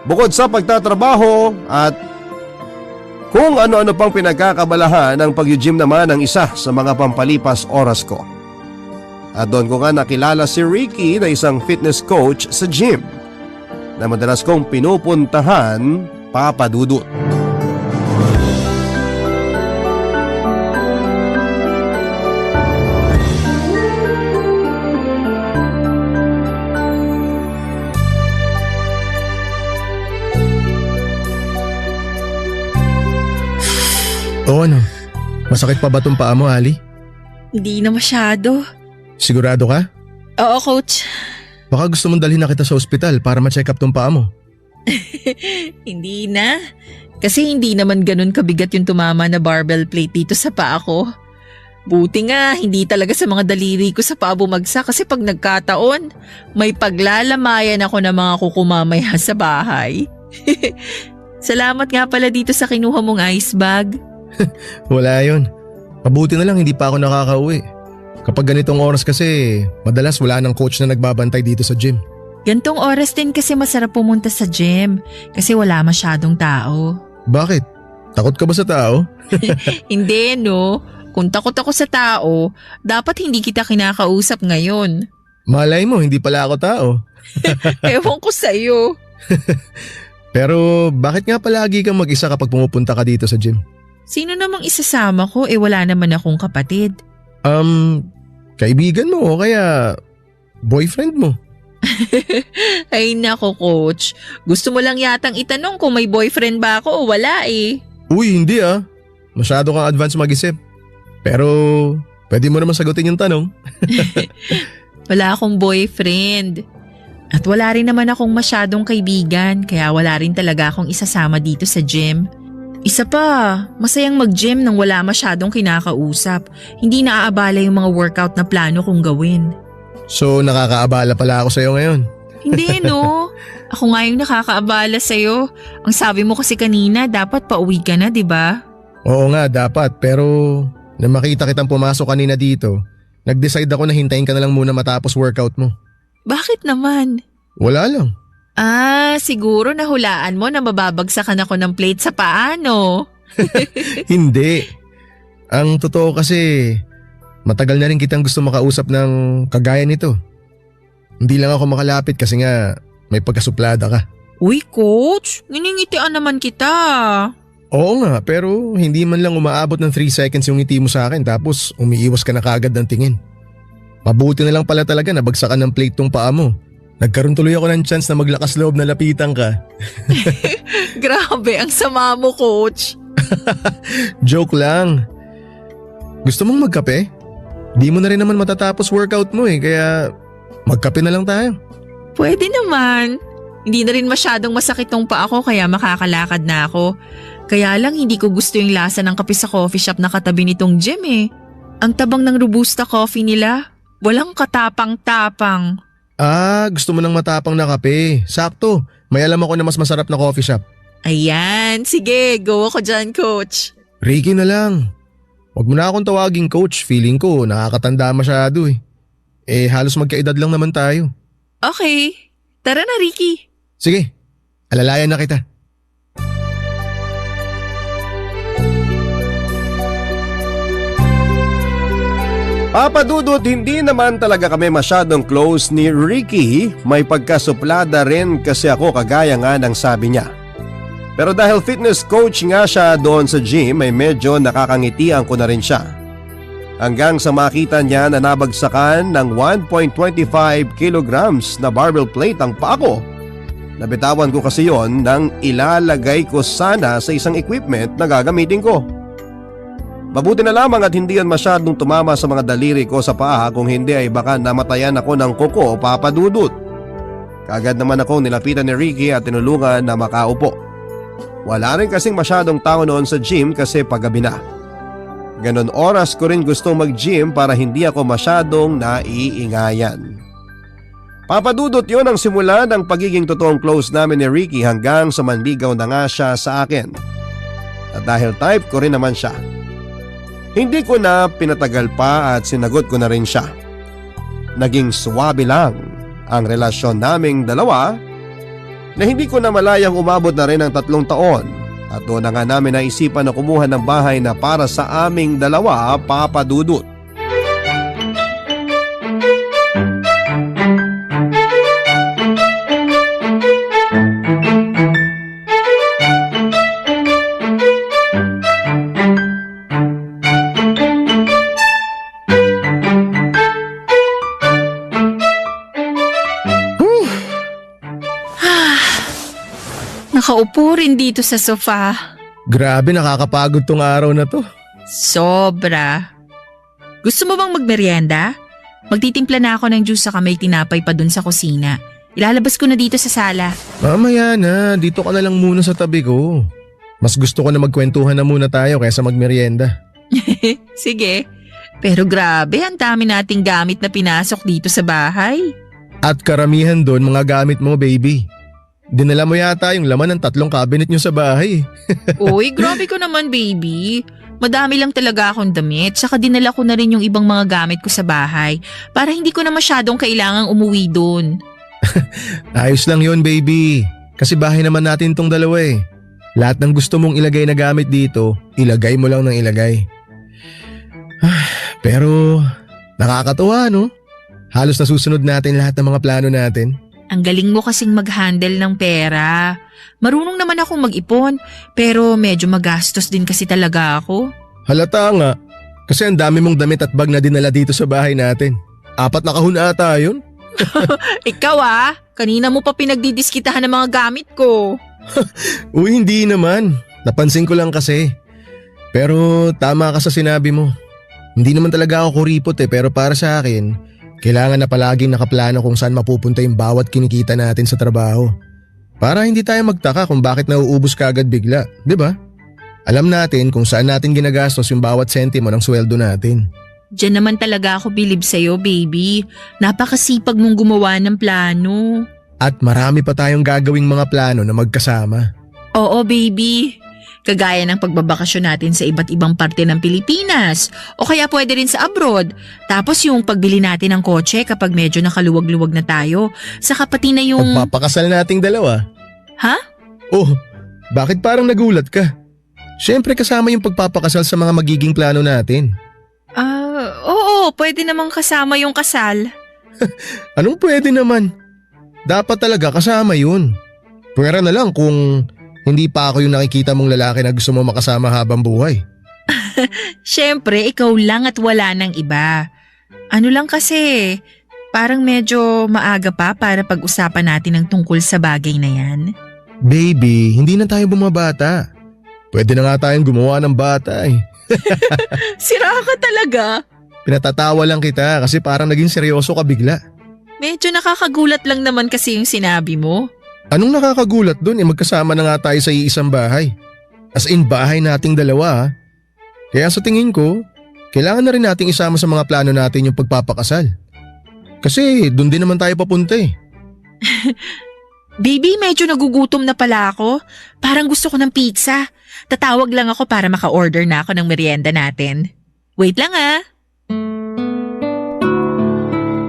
S1: Bukod sa pagtatrabaho at kung ano-ano pang pinagkakabalahan ng pag-gym naman ang isa sa mga pampalipas oras ko. At doon ko nga nakilala si Ricky na isang fitness coach sa gym na madalas kong pinupuntahan, Papa Dudut.
S7: O ano? Masakit pa ba itong paa mo, Ali?
S5: Hindi na masyado.
S7: Sigurado ka?
S5: Oo, coach.
S7: Baka gusto mong dalhin na kita sa ospital para ma-check up tong paa mo.
S5: Hindi na. Kasi hindi naman ganun kabigat yung tumama na barbell plate dito sa paa ko. Buti nga, hindi talaga sa mga daliri ko sa paa bumagsak kasi pag nagkataon, may paglalamayan ako ng mga kukumamaya sa bahay. Salamat nga pala dito sa kinuha mong ice bag.
S7: Wala yun. Mabuti na lang hindi pa ako nakakauwi. Kapag ganitong oras kasi, madalas wala nang coach na nagbabantay dito sa gym.
S5: Gantong oras din kasi masarap pumunta sa gym kasi wala masyadong tao.
S7: Bakit? Takot ka ba sa tao?
S5: Hindi no. Kung takot ako sa tao, dapat hindi kita kinakausap ngayon.
S7: Malay mo, hindi pala ako tao.
S5: Ewan ko sa'yo.
S7: Pero bakit nga palagi kang mag-isa kapag pumupunta ka dito sa gym?
S5: Sino namang isasama ko? Wala naman akong kapatid.
S7: Kaibigan mo o kaya boyfriend mo?
S5: Ay nako, coach. Gusto mo lang yatang itanong kung may boyfriend ba ako o wala eh.
S7: Uy, hindi ah. Masyado kang advance mag-isip. Pero pwede mo naman sagutin yung tanong.
S5: Wala akong boyfriend. At wala rin naman akong masyadong kaibigan, kaya wala rin talaga akong isasama dito sa gym. Isa pa, masayang mag-gym nang wala masyadong kinakausap. Hindi naaabala yung mga workout na plano kong gawin.
S7: So nakakaabala pala ako sa'yo ngayon.
S5: Hindi no. Ako nga yung nakakaabala sa'yo. Ang sabi mo kasi kanina, dapat pauwi ka na, di ba?
S7: Oo nga, dapat. Pero nang makita kitang pumasok kanina dito, nag-decide ako na hintayin ka na lang muna matapos workout mo.
S5: Bakit naman?
S7: Wala lang.
S5: Siguro nahulaan mo na mababagsakan ako ng plate sa paa, no?
S7: Hindi. Ang totoo kasi, matagal na rin kitang gusto makausap ng kagaya nito. Hindi lang ako makalapit kasi nga may pagkasuplada ka.
S5: Uy, coach, niningitian naman kita.
S7: Oo nga, pero hindi man lang umaabot ng 3 seconds yung ngiti mo sa akin tapos umiiwas ka na kaagad ng tingin. Mabuti na lang pala talaga na bagsakan ng plate tong paa mo. Nagkaroon tuloy ako ng chance na maglakas loob na lapitan ka.
S5: Grabe, ang sama mo, coach.
S7: Joke lang. Gusto mong magkape? Di mo na rin naman matatapos workout mo kaya magkape na lang tayo.
S5: Pwede naman. Hindi na rin masyadong masakit tong paa ko kaya makakalakad na ako. Kaya lang hindi ko gusto yung lasa ng kape sa coffee shop na katabi nitong gym eh. Ang tabang ng Robusta coffee nila. Walang katapang-tapang.
S7: Gusto mo ng matapang na kape. Sakto, may alam ako na mas masarap na coffee shop.
S5: Ayan, sige, go ako dyan, coach.
S7: Ricky na lang. Huwag mo na akong tawaging coach, feeling ko nakakatanda masyado eh. Halos magkaedad lang naman tayo.
S5: Okay, tara na Ricky.
S7: Sige, alalayan na kita.
S1: Papa Dudut, hindi naman talaga kami masyadong close ni Ricky. May pagkasuplada rin kasi ako kagaya nga ng sabi niya. Pero dahil fitness coach nga siya doon sa gym ay medyo nakakangitian ko na rin siya. Hanggang sa makita niya na nabagsakan ng 1.25 kilograms na barbell plate ang paa ko. Nabitawan ko kasi yon nang ilalagay ko sana sa isang equipment na gagamitin ko. Mabuti na lamang at hindi yan masyadong tumama sa mga daliri ko sa paa, kung hindi ay baka namatayan ako ng kuko o Papa Dudut. Kaagad naman akong nilapitan ni Ricky at tinulungan na makaupo. Wala rin kasing masyadong tao noon sa gym kasi paggabi na. Ganon oras ko rin gustong mag-gym para hindi ako masyadong naiingayan. Papa Dudut, yun ang simula ng pagiging totoong close namin ni Ricky hanggang sa manligaw na nga siya sa akin. At dahil type ko rin naman siya, hindi ko na pinatagal pa at sinagot ko na rin siya. Naging suwabe lang ang relasyon naming dalawa na hindi ko na malayang umabot na rin ng 3 taon at doon na nga namin naisipan na kumuha ng bahay na para sa aming dalawa, Papa Dudut.
S5: Nakaupo rin dito sa sofa.
S7: Grabe, nakakapagod tong araw na to.
S5: Sobra. Gusto mo bang magmerienda? Magtitimpla na ako ng juice saka may tinapay pa dun sa kusina. Ilalabas ko na dito sa sala.
S7: Mamaya na, dito ka na lang muna sa tabi ko. Mas gusto ko na magkwentuhan na muna tayo kaysa magmerienda.
S5: Sige. Pero grabe, ang dami nating gamit na pinasok dito sa bahay.
S7: At karamihan doon mga gamit mo, baby. Dinala mo yata yung laman ng 3 cabinet nyo sa bahay.
S5: Uy, grabe ko naman, baby. Madami lang talaga akong damit, saka dinala ko na rin yung ibang mga gamit ko sa bahay para hindi ko na masyadong kailangang umuwi doon.
S7: Ayos lang yon, baby. Kasi bahay naman natin tong dalawa eh. Lahat ng gusto mong ilagay na gamit dito, ilagay mo lang ng ilagay. Pero nakakatuwa, no? Halos nasusunod natin lahat ng mga plano natin.
S5: Ang galing mo kasing mag-handle ng pera. Marunong naman akong mag-ipon, pero medyo magastos din kasi talaga ako.
S7: Halata nga, kasi ang dami mong damit at bag na dinala dito sa bahay natin. 4 na kahon ata yun.
S5: Ikaw kanina mo pa pinagdidiskitahan ng mga gamit ko.
S7: Uy, hindi naman. Napansin ko lang kasi. Pero tama ka sa sinabi mo. Hindi naman talaga ako kuripot pero para sa akin, kailangan na palaging nakaplano kung saan mapupunta yung bawat kinikita natin sa trabaho. Para hindi tayo magtaka kung bakit nauubos ka agad bigla, di ba? Alam natin kung saan natin ginagastos yung bawat sentimo ng sweldo natin.
S5: Diyan naman talaga ako bilib sa'yo, baby. Napakasipag mong gumawa ng plano.
S7: At marami pa tayong gagawing mga plano na magkasama.
S5: Oo, baby. Kagaya ng pagbabakasyon natin sa iba't ibang parte ng Pilipinas. O kaya pwede rin sa abroad. Tapos yung pagbili natin ng kotse kapag medyo nakaluwag-luwag na tayo. Saka pati na yung…
S7: Pagpapakasal nating dalawa.
S5: Ha?
S7: Oh, bakit parang nagulat ka? Siyempre kasama yung pagpapakasal sa mga magiging plano natin.
S5: Oo, pwede namang kasama yung kasal.
S7: Anong pwede naman? Dapat talaga kasama yun. Pwera na lang kung hindi pa ako yung nakikita mong lalaki na gusto mo makasama habang buhay.
S5: Siyempre, ikaw lang at wala nang iba. Ano lang kasi, parang medyo maaga pa para pag-usapan natin ang tungkol sa bagay na yan.
S7: Baby, hindi na tayo bumabata. Pwede na nga tayong gumawa ng bata eh.
S5: Sira ka talaga.
S7: Pinatatawa lang kita kasi parang naging seryoso ka bigla.
S5: Medyo nakakagulat lang naman kasi yung sinabi mo.
S7: Anong nakakagulat dun magkasama na nga tayo sa iisang bahay. As in bahay nating dalawa. Kaya sa tingin ko, kailangan na rin nating isama sa mga plano natin yung pagpapakasal. Kasi dun din naman tayo papunta eh.
S5: Baby, medyo nagugutom na pala ako. Parang gusto ko ng pizza. Tatawag lang ako para maka-order na ako ng merienda natin. Wait lang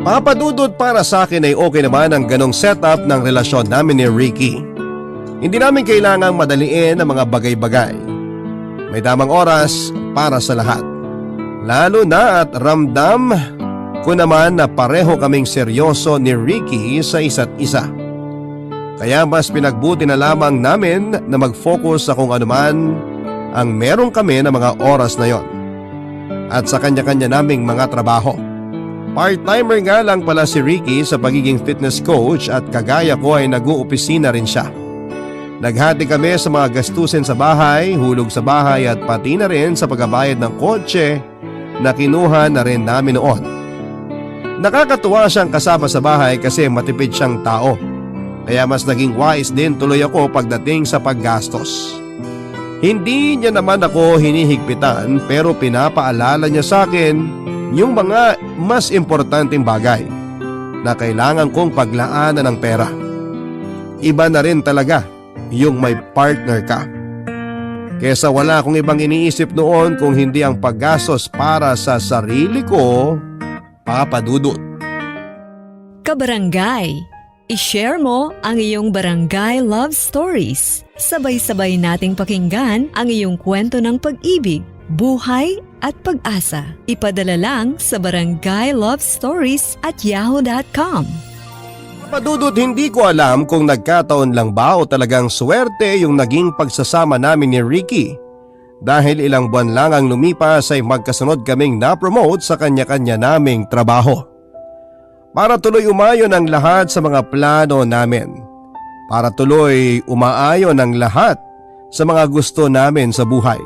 S1: Papadudod, para sa akin ay okay naman ang ganong setup ng relasyon namin ni Ricky. Hindi namin kailangang madaliin ang mga bagay-bagay. May tamang oras para sa lahat. Lalo na at ramdam ko naman na pareho kaming seryoso ni Ricky sa isa't isa. Kaya mas pinagbuti na lamang namin na mag-focus sa kung anuman ang meron kami na mga oras na yon. At sa kanya-kanya naming mga trabaho. Part-timer nga lang pala si Ricky sa pagiging fitness coach at kagaya ko ay nag-uopisina rin siya. Naghati kami sa mga gastusin sa bahay, hulog sa bahay at pati na rin sa pagbabayad ng kotse na kinuha na rin namin noon. Nakakatuwa siyang kasama sa bahay kasi matipid siyang tao. Kaya mas naging wise din tuloy ako pagdating sa paggastos. Hindi niya naman ako hinihigpitan pero pinapaalala niya sa akin yung mga mas importanteng bagay na kailangan kong paglaanan ng pera. Iba na rin talaga yung may partner ka. Kesa wala akong ibang iniisip noon kung hindi ang paggastos para sa sarili ko, papadudot.
S6: Kabarangay, i-share mo ang iyong barangay love stories. Sabay-sabay nating pakinggan ang iyong kwento ng pag-ibig, buhay at pag-asa. Ipadala lang sa barangaylovestories@yahoo.com.
S1: Papadudot, hindi ko alam kung nagkataon lang ba o talagang swerte yung naging pagsasama namin ni Ricky. Dahil ilang buwan lang ang lumipas ay magkasunod kaming na-promote sa kanya-kanya naming trabaho. Para tuloy umayon ang lahat sa mga plano namin. Para tuloy umaayon ang lahat sa mga gusto namin sa buhay.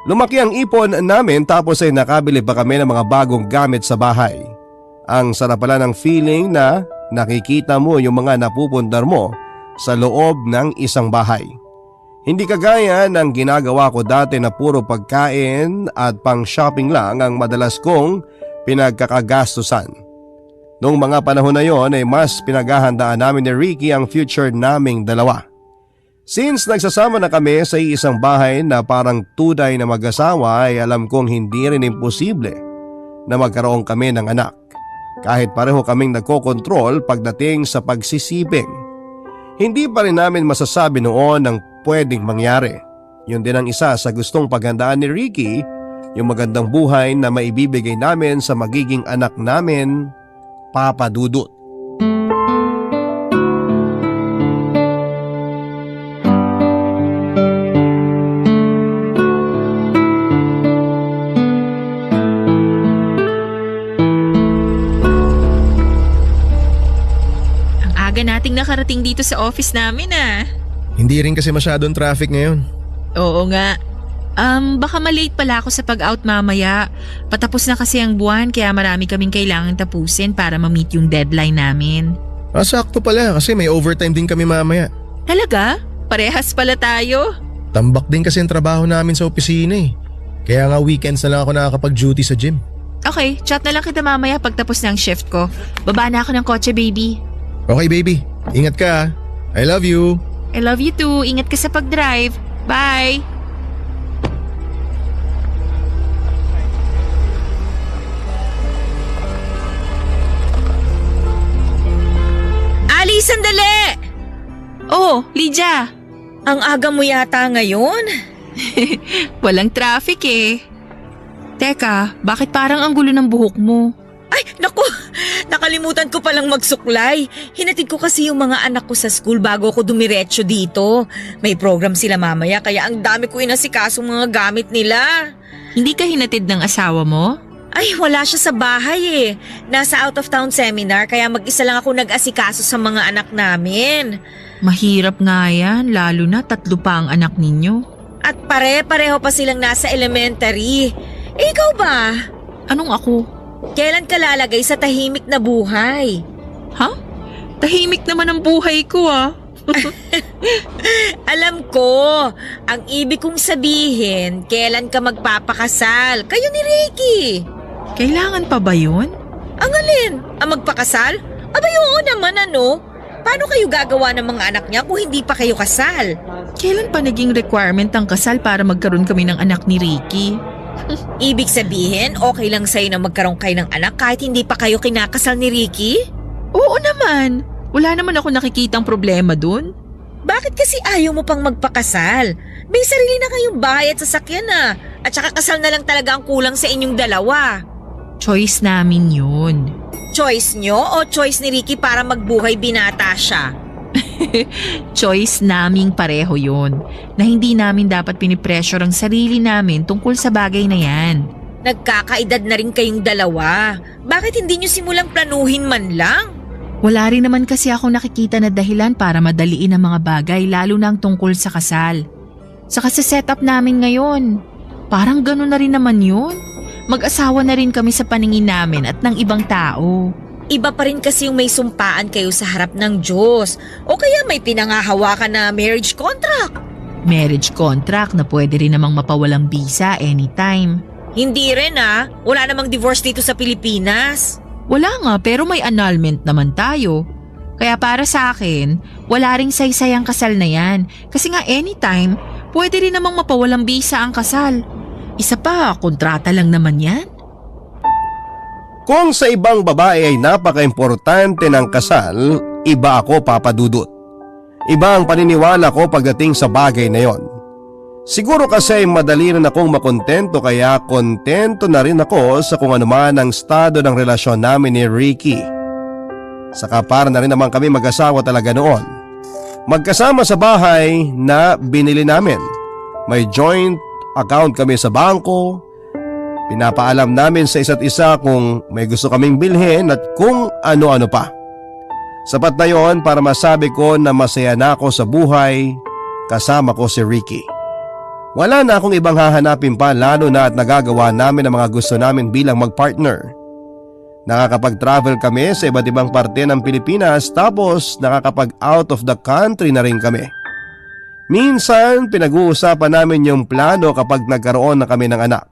S1: Lumaki ang ipon namin tapos ay nakabili pa kami ng mga bagong gamit sa bahay. Ang sarap pala ng feeling na nakikita mo yung mga napupundar mo sa loob ng isang bahay. Hindi kagaya ng ginagawa ko dati na puro pagkain at pang shopping lang ang madalas kong pinagkakagastusan. Noong mga panahon na yon ay mas pinaghahandaan namin ni Ricky ang future naming dalawa. Since nagsasama na kami sa isang bahay na parang tunay na mag-asawa ay alam kong hindi rin imposible na magkaroon kami ng anak. Kahit pareho kaming nagkokontrol pagdating sa pagsisibing. Hindi pa rin namin masasabi noon ang pwedeng mangyari. Yun din ang isa sa gustong paghandaan ni Ricky, yung magandang buhay na maibibigay namin sa magiging anak namin Papa Dudut.
S8: Ang aga nating nakarating dito sa office namin ah.
S7: Hindi rin kasi masyadong traffic ngayon.
S8: Oo nga. Baka malate pala ako sa pag-out mamaya. Patapos na kasi ang buwan kaya marami kaming kailangan tapusin para ma-meet yung deadline namin.
S7: Sakto pala kasi may overtime din kami mamaya.
S8: Talaga? Parehas pala tayo?
S7: Tambak din kasi ang trabaho namin sa opisina eh. Kaya nga weekends na lang ako nakakapag-duty sa gym.
S8: Okay, chat na lang kita mamaya pagtapos ng shift ko. Baba na ako ng kotse, baby.
S7: Okay baby, ingat ka ah. I love you.
S8: I love you too. Ingat ka sa pag-drive. Bye!
S9: Ali, sandali!
S8: Oh, Lydia!
S9: Ang aga mo yata ngayon.
S8: Walang traffic eh. Teka, bakit parang ang gulo ng buhok mo?
S9: Ay, naku! Nakalimutan ko palang magsuklay. Hinatid ko kasi yung mga anak ko sa school bago ako dumiretso dito. May program sila mamaya kaya ang dami ko inasikasong mga gamit nila.
S8: Hindi ka hinatid ng asawa mo?
S9: Ay, wala siya sa bahay eh. Nasa out of town seminar kaya mag-isa lang ako nag-asikaso sa mga anak namin.
S8: Mahirap nga yan, lalo na 3 pa ang anak ninyo.
S9: At pare-pareho pa silang nasa elementary. Eh, ikaw ba?
S8: Anong ako?
S9: Kailan ka lalagay sa tahimik na buhay?
S8: Ha? Tahimik naman ang buhay ko ah.
S9: Alam ko, ang ibig kong sabihin, kailan ka magpapakasal? Kayo ni Ricky.
S8: Kailangan pa ba yun?
S9: Ang alin? Ang magpakasal? Abay, oo naman ano. Paano kayo gagawa ng mga anak niya kung hindi pa kayo kasal?
S8: Kailan pa naging requirement ang kasal para magkaroon kami ng anak ni Ricky?
S9: Ibig sabihin, okay lang sa'yo na magkaroon kayo ng anak kahit hindi pa kayo kinakasal ni Ricky?
S8: Oo naman. Wala naman ako nakikitang problema dun.
S9: Bakit kasi ayaw mo pang magpakasal? May sarili na kayong bahay at sasakyan na. At saka kasal na lang talaga ang kulang sa inyong dalawa.
S8: Choice namin yun.
S9: Choice nyo o choice ni Ricky para magbuhay binata siya?
S8: Choice naming pareho yun. Na hindi namin dapat pinipressure ang sarili namin tungkol sa bagay na yan.
S9: Nagkakaedad na rin kayong dalawa. Bakit hindi nyo simulang planuhin man lang?
S8: Wala rin naman kasi ako nakikita na dahilan para madaliin ang mga bagay lalo na ang tungkol sa kasal. Saka sa setup namin ngayon, parang gano'n na rin naman yun. Mag-asawa na rin kami sa paningin namin at ng ibang tao.
S9: Iba pa rin kasi yung may sumpaan kayo sa harap ng Diyos o kaya may pinangahawakan na marriage contract.
S8: Marriage contract na pwede rin namang mapawalang bisa anytime.
S9: Hindi rin wala namang divorce dito sa Pilipinas.
S8: Wala nga pero may annulment naman tayo. Kaya para sa akin, wala ring saysay ang kasal na yan. Kasi nga anytime, pwede rin namang mapawalang bisa ang kasal. Isa pa, kontrata lang naman yan.
S1: Kung sa ibang babae ay napaka-importante ng kasal, iba ako, Papa Dudut. Iba ang paniniwala ko pagdating sa bagay na yon. Siguro kasi madali rin akong makontento kaya kontento na rin ako sa kung ano man ang estado ng relasyon namin ni Ricky. Saka para na rin naman kami mag-asawa talaga noon. Magkasama sa bahay na binili namin. May joint account kami sa bangko. Pinapaalam namin sa isa't isa kung may gusto kaming bilhin at kung ano-ano pa. Sapat na yon para masabi ko na masaya na ako sa buhay kasama ko si Ricky. Wala na akong ibang hahanapin pa lalo na at nagagawa namin ang mga gusto namin bilang magpartner. Nakakapag-travel kami sa iba't ibang parte ng Pilipinas tapos nakakapag-out of the country na rin kami. Minsan pinag-uusapan namin yung plano kapag nagkaroon na kami ng anak.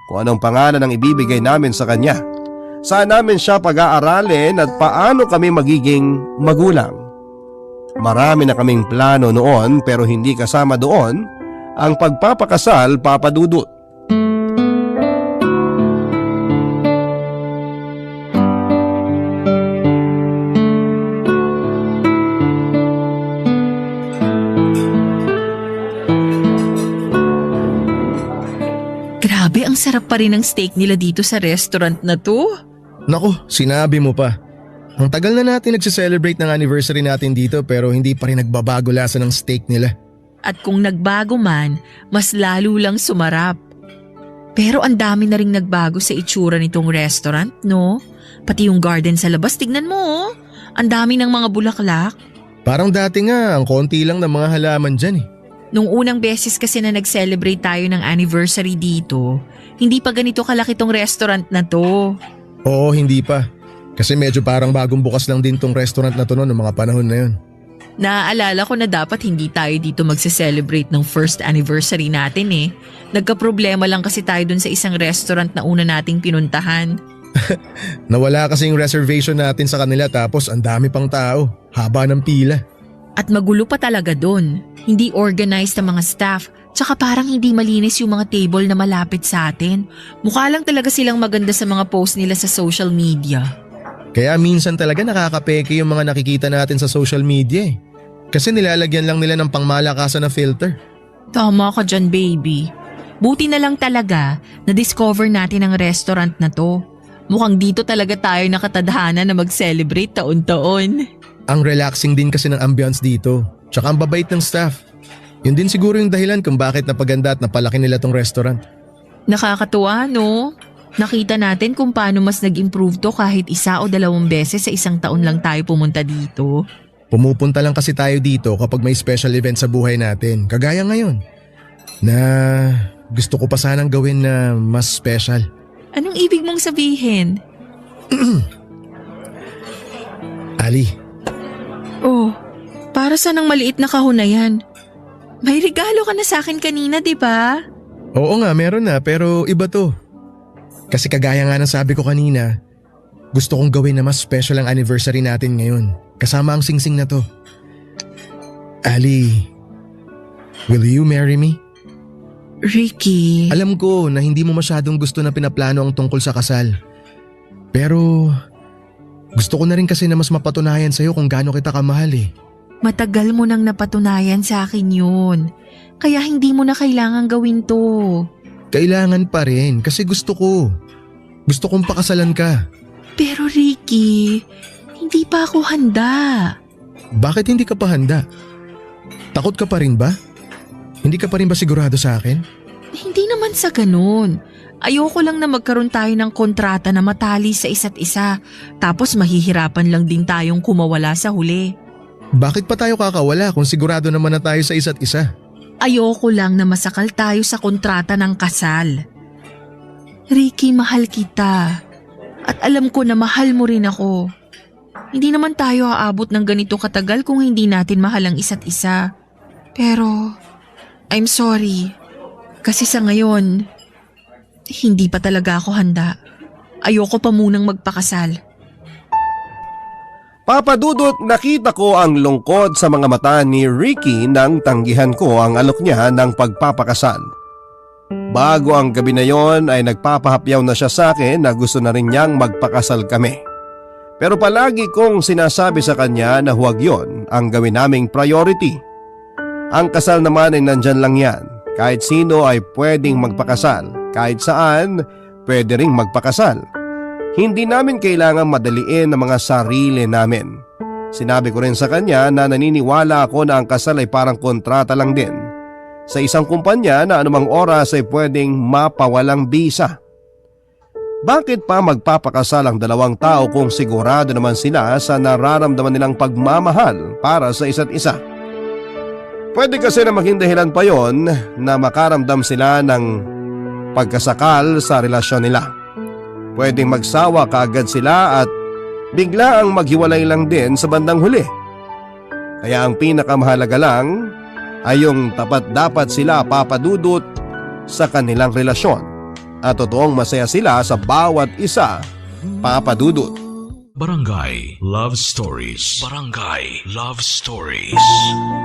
S1: Kung anong pangalan ang ibibigay namin sa kanya. Saan namin siya pag-aaralin at paano kami magiging magulang. Marami na kaming plano noon pero hindi kasama doon ang pagpapakasal, Papa Dudut.
S8: Grabe, ang sarap pa rin ng steak nila dito sa restaurant na to.
S7: Naku, sinabi mo pa. Ang tagal na natin nagsiselebrate ng anniversary natin dito pero hindi pa rin nagbabago lasa ng steak nila.
S9: At kung nagbago man, mas lalo lang sumarap. Pero ang dami na ring nagbago sa itsura nitong restaurant, no? Pati yung garden sa labas, tignan mo oh. Ang dami ng mga bulaklak.
S7: Parang dati nga, ang konti lang ng mga halaman dyan eh.
S9: Nung unang beses kasi na nag-celebrate tayo ng anniversary dito, hindi pa ganito kalaki tong restaurant na to.
S7: Oo, hindi pa. Kasi medyo parang bagong bukas lang din tong restaurant na to noong mga panahon na yun.
S9: Naaalala ko na dapat hindi tayo dito magse-celebrate ng first anniversary natin eh. Nagka-problema lang kasi tayo dun sa isang restaurant na una nating pinuntahan.
S7: Nawala kasi yung reservation natin sa kanila tapos ang dami pang tao, haba ng pila.
S9: At magulo pa talaga dun. Hindi organized ang mga staff, tsaka parang hindi malinis yung mga table na malapit sa atin. Mukha lang talaga silang maganda sa mga post nila sa social media.
S7: Kaya minsan talaga nakakapeke yung mga nakikita natin sa social media eh. Kasi nilalagyan lang nila ng pangmalakasan na filter.
S9: Tama ka dyan, baby. Buti na lang talaga na-discover natin ang restaurant na to. Mukhang dito talaga tayo nakatadhana na mag-celebrate taon-taon.
S7: Ang relaxing din kasi ng ambience dito. Tsaka ang babait ng staff. Yun din siguro yung dahilan kung bakit napaganda at napalaki nila tong restaurant.
S9: Nakakatuwa, no? Nakita natin kung paano mas nag-improve to kahit 1 o 2 beses sa isang taon lang tayo pumunta dito.
S7: Pumupunta lang kasi tayo dito kapag may special event sa buhay natin. Kagaya ngayon. Na gusto ko pa sanang gawin na mas special.
S9: Anong ibig mong sabihin?
S7: Ali,
S9: Oh, para sa nang maliit na kahon na yan. May regalo ka na sa akin kanina, di ba?
S7: oo nga meron na pero iba to. Kasi kagaya nga ng sabi ko kanina, gusto kong gawin na mas special ang anniversary natin ngayon. Kasama ang singsing na to. Ali, will you marry me?
S9: Ricky.
S7: Alam ko na hindi mo masyadong gusto na pinaplano ang tungkol sa kasal. Pero gusto ko na rin kasi na mas mapatunayan sa'yo kung gaano kita kamahal eh.
S9: Matagal mo nang napatunayan sa akin yun. Kaya hindi mo na kailangan gawin to.
S7: Kailangan pa rin kasi gusto ko. Gusto kong pakasalan ka.
S9: Pero Ricky, hindi pa ako handa.
S7: Bakit hindi ka pa handa? Takot ka pa rin ba? Hindi ka pa rin ba sigurado sa akin?
S9: Hindi naman sa ganun. Ayoko lang na magkaroon tayo ng kontrata na matali sa isa't isa. Tapos mahihirapan lang din tayong kumawala sa huli.
S7: Bakit pa tayo kakawala kung sigurado naman na tayo sa isa't isa?
S9: Ayoko lang na masakal tayo sa kontrata ng kasal. Ricky, mahal kita. At alam ko na mahal mo rin ako. Hindi naman tayo aabot ng ganito katagal kung hindi natin mahal ang isa't isa. Pero I'm sorry. Kasi sa ngayon, hindi pa talaga ako handa. Ayoko pa munang magpakasal.
S1: Papa Dudut, nakita ko ang lungkot sa mga mata ni Ricky nang tanggihan ko ang alok niya ng pagpapakasal. Bago ang gabi na yon ay nagpapahapyaw na siya sa akin na gusto na rin niyang magpakasal kami. Pero palagi kong sinasabi sa kanya na huwag yon ang gawin naming priority. Ang kasal naman ay nandyan lang yan. Kahit sino ay pwedeng magpakasal. Kahit saan, pwede ring magpakasal. Hindi namin kailangan madaliin ang mga sarili namin. Sinabi ko rin sa kanya na naniniwala ako na ang kasal ay parang kontrata lang din sa isang kumpanya na anumang oras ay pwedeng mapawalang bisa. Bakit pa magpapakasal ang dalawang tao kung sigurado naman sila sa nararamdaman nilang pagmamahal para sa isa't isa? Pwede kasi na maging dahilan pa yon na makaramdam sila ng pagkasakal sa relasyon nila. Pwedeng magsawa kaagad sila at bigla ang maghiwalay lang din sa bandang huli. Kaya ang pinakamahalaga lang ay yung tapat dapat sila papadudot sa kanilang relasyon at totoong masaya sila sa bawat isa papadudot.
S4: Barangay Love Stories. Barangay Love Stories.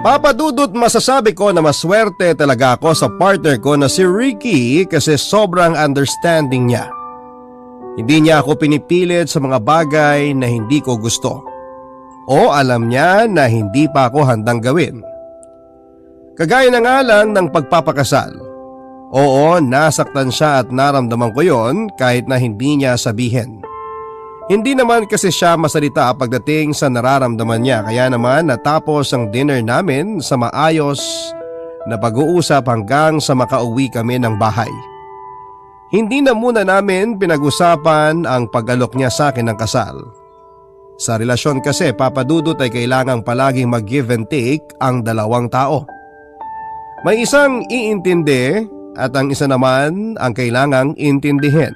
S1: Papadudot, masasabi ko na maswerte talaga ako sa partner ko na si Ricky kasi sobrang understanding niya. Hindi niya ako pinipilit sa mga bagay na hindi ko gusto. O alam niya na hindi pa ako handang gawin. Kagaya na nga lang ng pagpapakasal. Oo, nasaktan siya at naramdaman ko yon kahit na hindi niya sabihin. Hindi naman kasi siya masalita pagdating sa nararamdaman niya, kaya naman natapos ang dinner namin sa maayos na pag-uusap hanggang sa makauwi kami ng bahay. Hindi na muna namin pinag-usapan ang pag-alok niya sa akin ng kasal. Sa relasyon kasi, Papa Dudut, ay kailangang palaging mag-give and take ang dalawang tao. May isang iintindi at ang isa naman ang kailangang intindihin.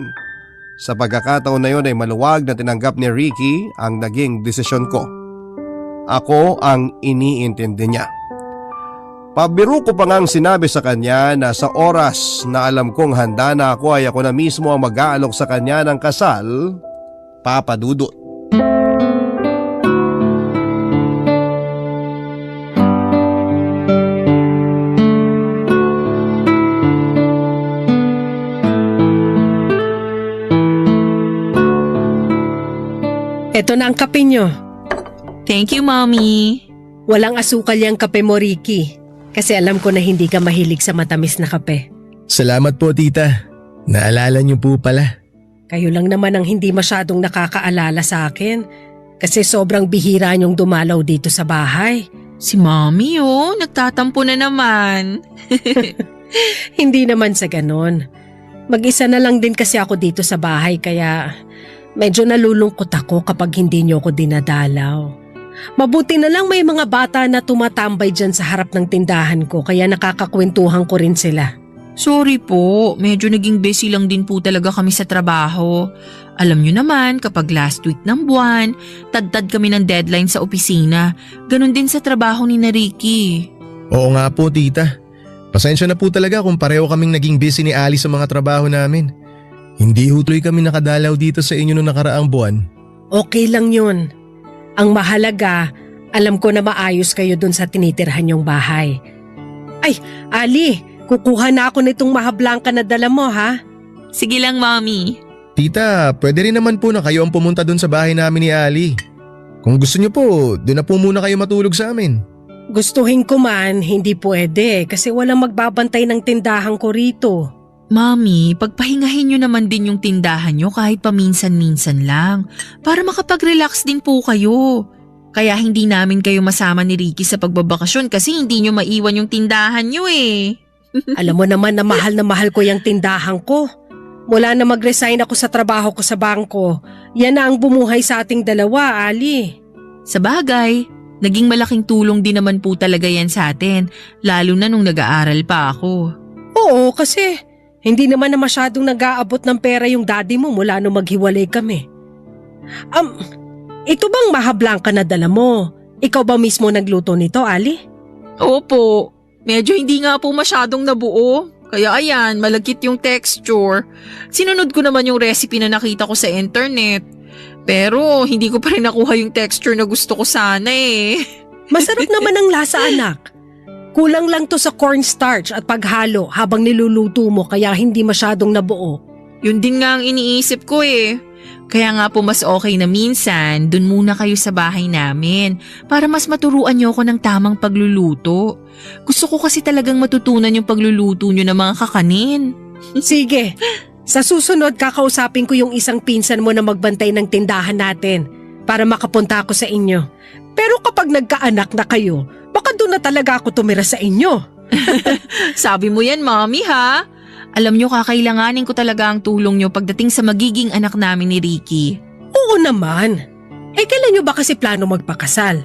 S1: Sa pagkakataon na yun ay maluwag na tinanggap ni Ricky ang naging desisyon ko. Ako ang iniintindi niya. Pabiro ko pa ngang sinabi sa kanya na sa oras na alam kong handa na ako ay ako na mismo ang mag-aalok sa kanya ng kasal, Papa Dudut.
S2: Eto na ang kape nyo.
S5: Thank you, Mommy.
S2: Walang asukal yung kape mo, Ricky. Kasi alam ko na hindi ka mahilig sa matamis na kape.
S7: Salamat po tita. Naalala niyo po pala.
S2: Kayo lang naman ang hindi masyadong nakakaalala sa akin. Kasi sobrang bihira niyong dumalaw dito sa bahay.
S5: Si Mommy, nagtatampo na naman.
S2: Hindi naman sa ganon. Mag-isa na lang din kasi ako dito sa bahay kaya medyo nalulungkot ako kapag hindi niyo ako dinadalaw. Mabuti na lang may mga bata na tumatambay dyan sa harap ng tindahan ko kaya nakakakwentuhan ko rin sila.
S5: Sorry po, medyo naging busy lang din po talaga kami sa trabaho. Alam nyo naman, kapag last week ng buwan, tad-tad kami ng deadline sa opisina. Ganon din sa trabaho ni na Ricky.
S7: Oo nga po tita. Pasensya na po talaga kung pareho kaming naging busy ni Ali sa mga trabaho namin. Hindi tuloy kami nakadalaw dito sa inyo noong nakaraang buwan.
S2: Okay lang yun. Ang mahalaga, alam ko na maayos kayo dun sa tinitirhan yung bahay. Ay, Ali, kukuha na ako nitong mahablangka na dala mo ha?
S5: Sige lang, Mommy.
S7: Tita, pwede rin naman po na kayo ang pumunta doon sa bahay namin ni Ali. Kung gusto niyo po, doon na po muna kayo matulog sa amin.
S2: Gustuhin ko man, hindi pwede kasi walang magbabantay ng tindahan ko rito.
S5: Mommy, pagpahingahin nyo naman din yung tindahan nyo kahit paminsan-minsan lang para makapag-relax din po kayo. Kaya hindi namin kayo masama ni Ricky sa pagbabakasyon kasi hindi nyo maiwan yung tindahan nyo eh.
S2: Alam mo naman na mahal ko yung tindahan ko. Mula na mag-resign ako sa trabaho ko sa bangko, yan na ang bumuhay sa ating dalawa, Ali.
S5: Sa bagay, naging malaking tulong din naman po talaga yan sa atin, lalo na nung nag-aaral pa ako.
S2: Oo, kasi hindi naman na masyadong nag-aabot ng pera yung daddy mo mula nung maghiwalay kami. Ito bang mahablangka na dala mo? Ikaw ba mismo nagluto nito, Ali?
S5: Opo, medyo hindi nga po masyadong nabuo. Kaya ayan, malagkit yung texture. Sinunod ko naman yung recipe na nakita ko sa internet. Pero hindi ko pa rin nakuha yung texture na gusto ko sana eh.
S2: Masarap naman ang lasa, anak. Kulang lang to sa cornstarch at paghalo habang niluluto mo kaya hindi masyadong nabuo.
S5: Yun din nga ang iniisip ko eh. Kaya nga po mas okay na minsan, dun muna kayo sa bahay namin para mas maturuan niyo ako ng tamang pagluluto. Gusto ko kasi talagang matutunan yung pagluluto niyo ng mga kakanin.
S2: Sige, sa susunod kakausapin ko yung isang pinsan mo na magbantay ng tindahan natin para makapunta ako sa inyo. Pero kapag nagkaanak na kayo, baka doon na talaga ako tumira sa inyo.
S5: Sabi mo yan, Mommy ha? Alam nyo, kakailanganin ko talaga ang tulong nyo pagdating sa magiging anak namin ni Ricky.
S2: Oo naman. Kailan nyo ba kasi plano magpakasal?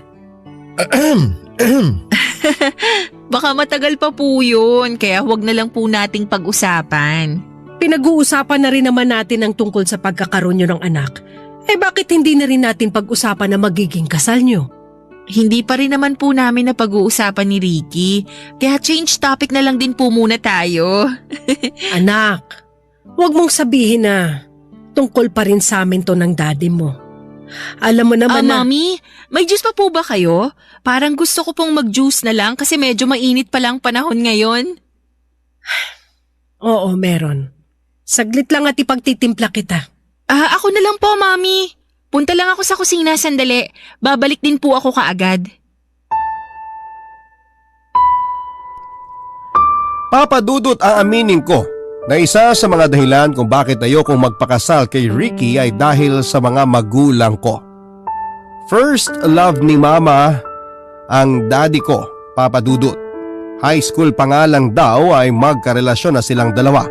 S5: Baka matagal pa po yun, kaya huwag na lang po nating pag-usapan.
S2: Pinag-uusapan na rin naman natin ang tungkol sa pagkakaroon nyo ng anak. Bakit hindi na rin natin pag-usapan na magiging kasal nyo?
S5: Hindi pa rin naman po namin na pag-uusapan ni Ricky, kaya change topic na lang din po muna tayo.
S2: Anak, huwag mong sabihin na tungkol pa rin sa amin to ng daddy mo. Alam mo naman na…
S5: Mami, may juice pa po ba kayo? Parang gusto ko pong mag-juice na lang kasi medyo mainit pa lang panahon ngayon.
S2: Oo, meron. Saglit lang at ipagtitimpla kita.
S5: Ako na lang po, Mami. Punta lang ako sa kusina sandali. Babalik din po ako kaagad.
S1: Papa Dudut, aaminin ko na isa sa mga dahilan kung bakit ayokong magpakasal kay Ricky ay dahil sa mga magulang ko. First love ni Mama ang daddy ko, Papa Dudut. High school pa nga lang daw ay magkarelasyon na silang dalawa.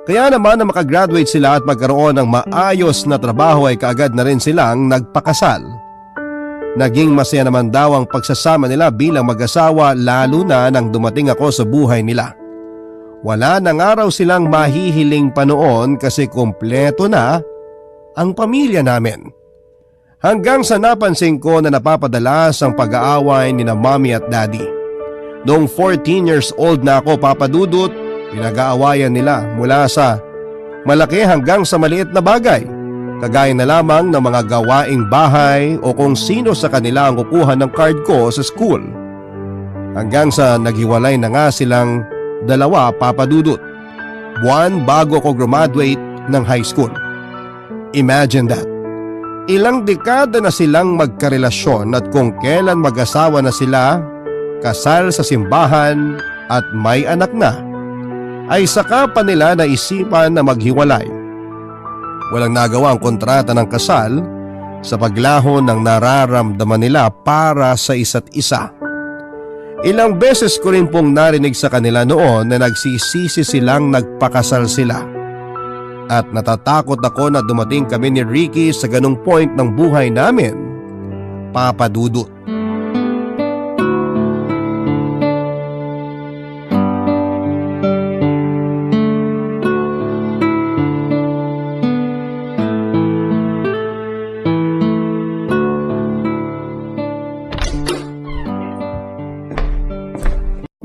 S1: Kaya naman na makagraduate sila at magkaroon ng maayos na trabaho ay kaagad na rin silang nagpakasal. Naging masaya naman daw ang pagsasama nila bilang mag-asawa lalo na nang dumating ako sa buhay nila. Wala nang araw silang mahihiling pa noon kasi kumpleto na ang pamilya namin. Hanggang sa napansin ko na napapadalas ang pag-aaway ni na mommy at daddy. Noong 14 years old na ako, Papa Dudut, pinag-aawayan nila mula sa malaki hanggang sa maliit na bagay. Kagaya na lamang ng mga gawaing bahay o kung sino sa kanila ang kukuha ng card ko sa school. Hanggang sa naghiwalay na nga silang dalawa, Papa Dudut. Buwan bago ako graduate ng high school. Imagine that. Ilang dekada na silang magkarelasyon at kung kailan mag-asawa na sila, kasal sa simbahan at may anak na, ay saka pa nila naisipan na maghiwalay. Walang nagawa ang kontrata ng kasal sa paglaho ng nararamdaman nila para sa isa't isa. Ilang beses ko rin pong narinig sa kanila noon na nagsisisi silang nagpakasal sila. At natatakot ako na dumating kami ni Ricky sa ganung point ng buhay namin, Papa Dudut.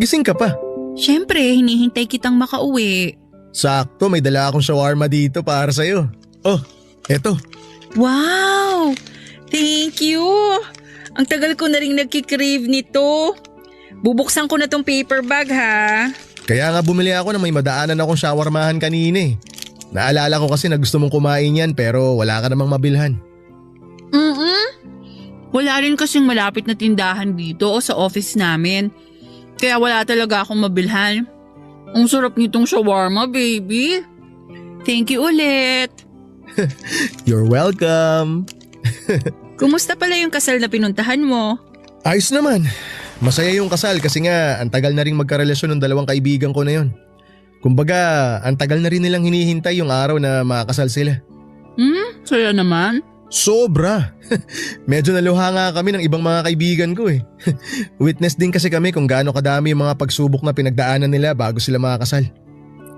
S7: Gising ka pa.
S5: Siyempre, hinihintay kitang makauwi.
S7: Sakto, may dala akong shawarma dito para sa'yo. Oh, eto.
S5: Wow! Thank you! Ang tagal ko na rin nagkikrave nito. Bubuksan ko na tong paper bag ha.
S7: Kaya nga bumili ako na may madaanan akong shawarmahan kanina eh. Naalala ko kasi na gusto mong kumain yan pero wala ka namang mabilhan.
S5: Wala rin kasing malapit na tindahan dito o sa office namin. Kaya wala talaga akong mabilhan. Ang sarap nitong shawarma, baby. Thank you ulit.
S7: You're welcome.
S5: Kumusta pala yung kasal na pinuntahan mo?
S7: Ayos naman. Masaya yung kasal kasi nga ang tagal na rin magkarelasyon ng dalawang kaibigan ko na yon. Kumbaga, ang tagal na rin nilang hinihintay yung araw na makakasal sila.
S5: Saya naman.
S7: Sobra. Medyo naluha nga kami ng ibang mga kaibigan ko eh. Witness din kasi kami kung gaano kadami yung mga pagsubok na pinagdaanan nila bago sila makakasal.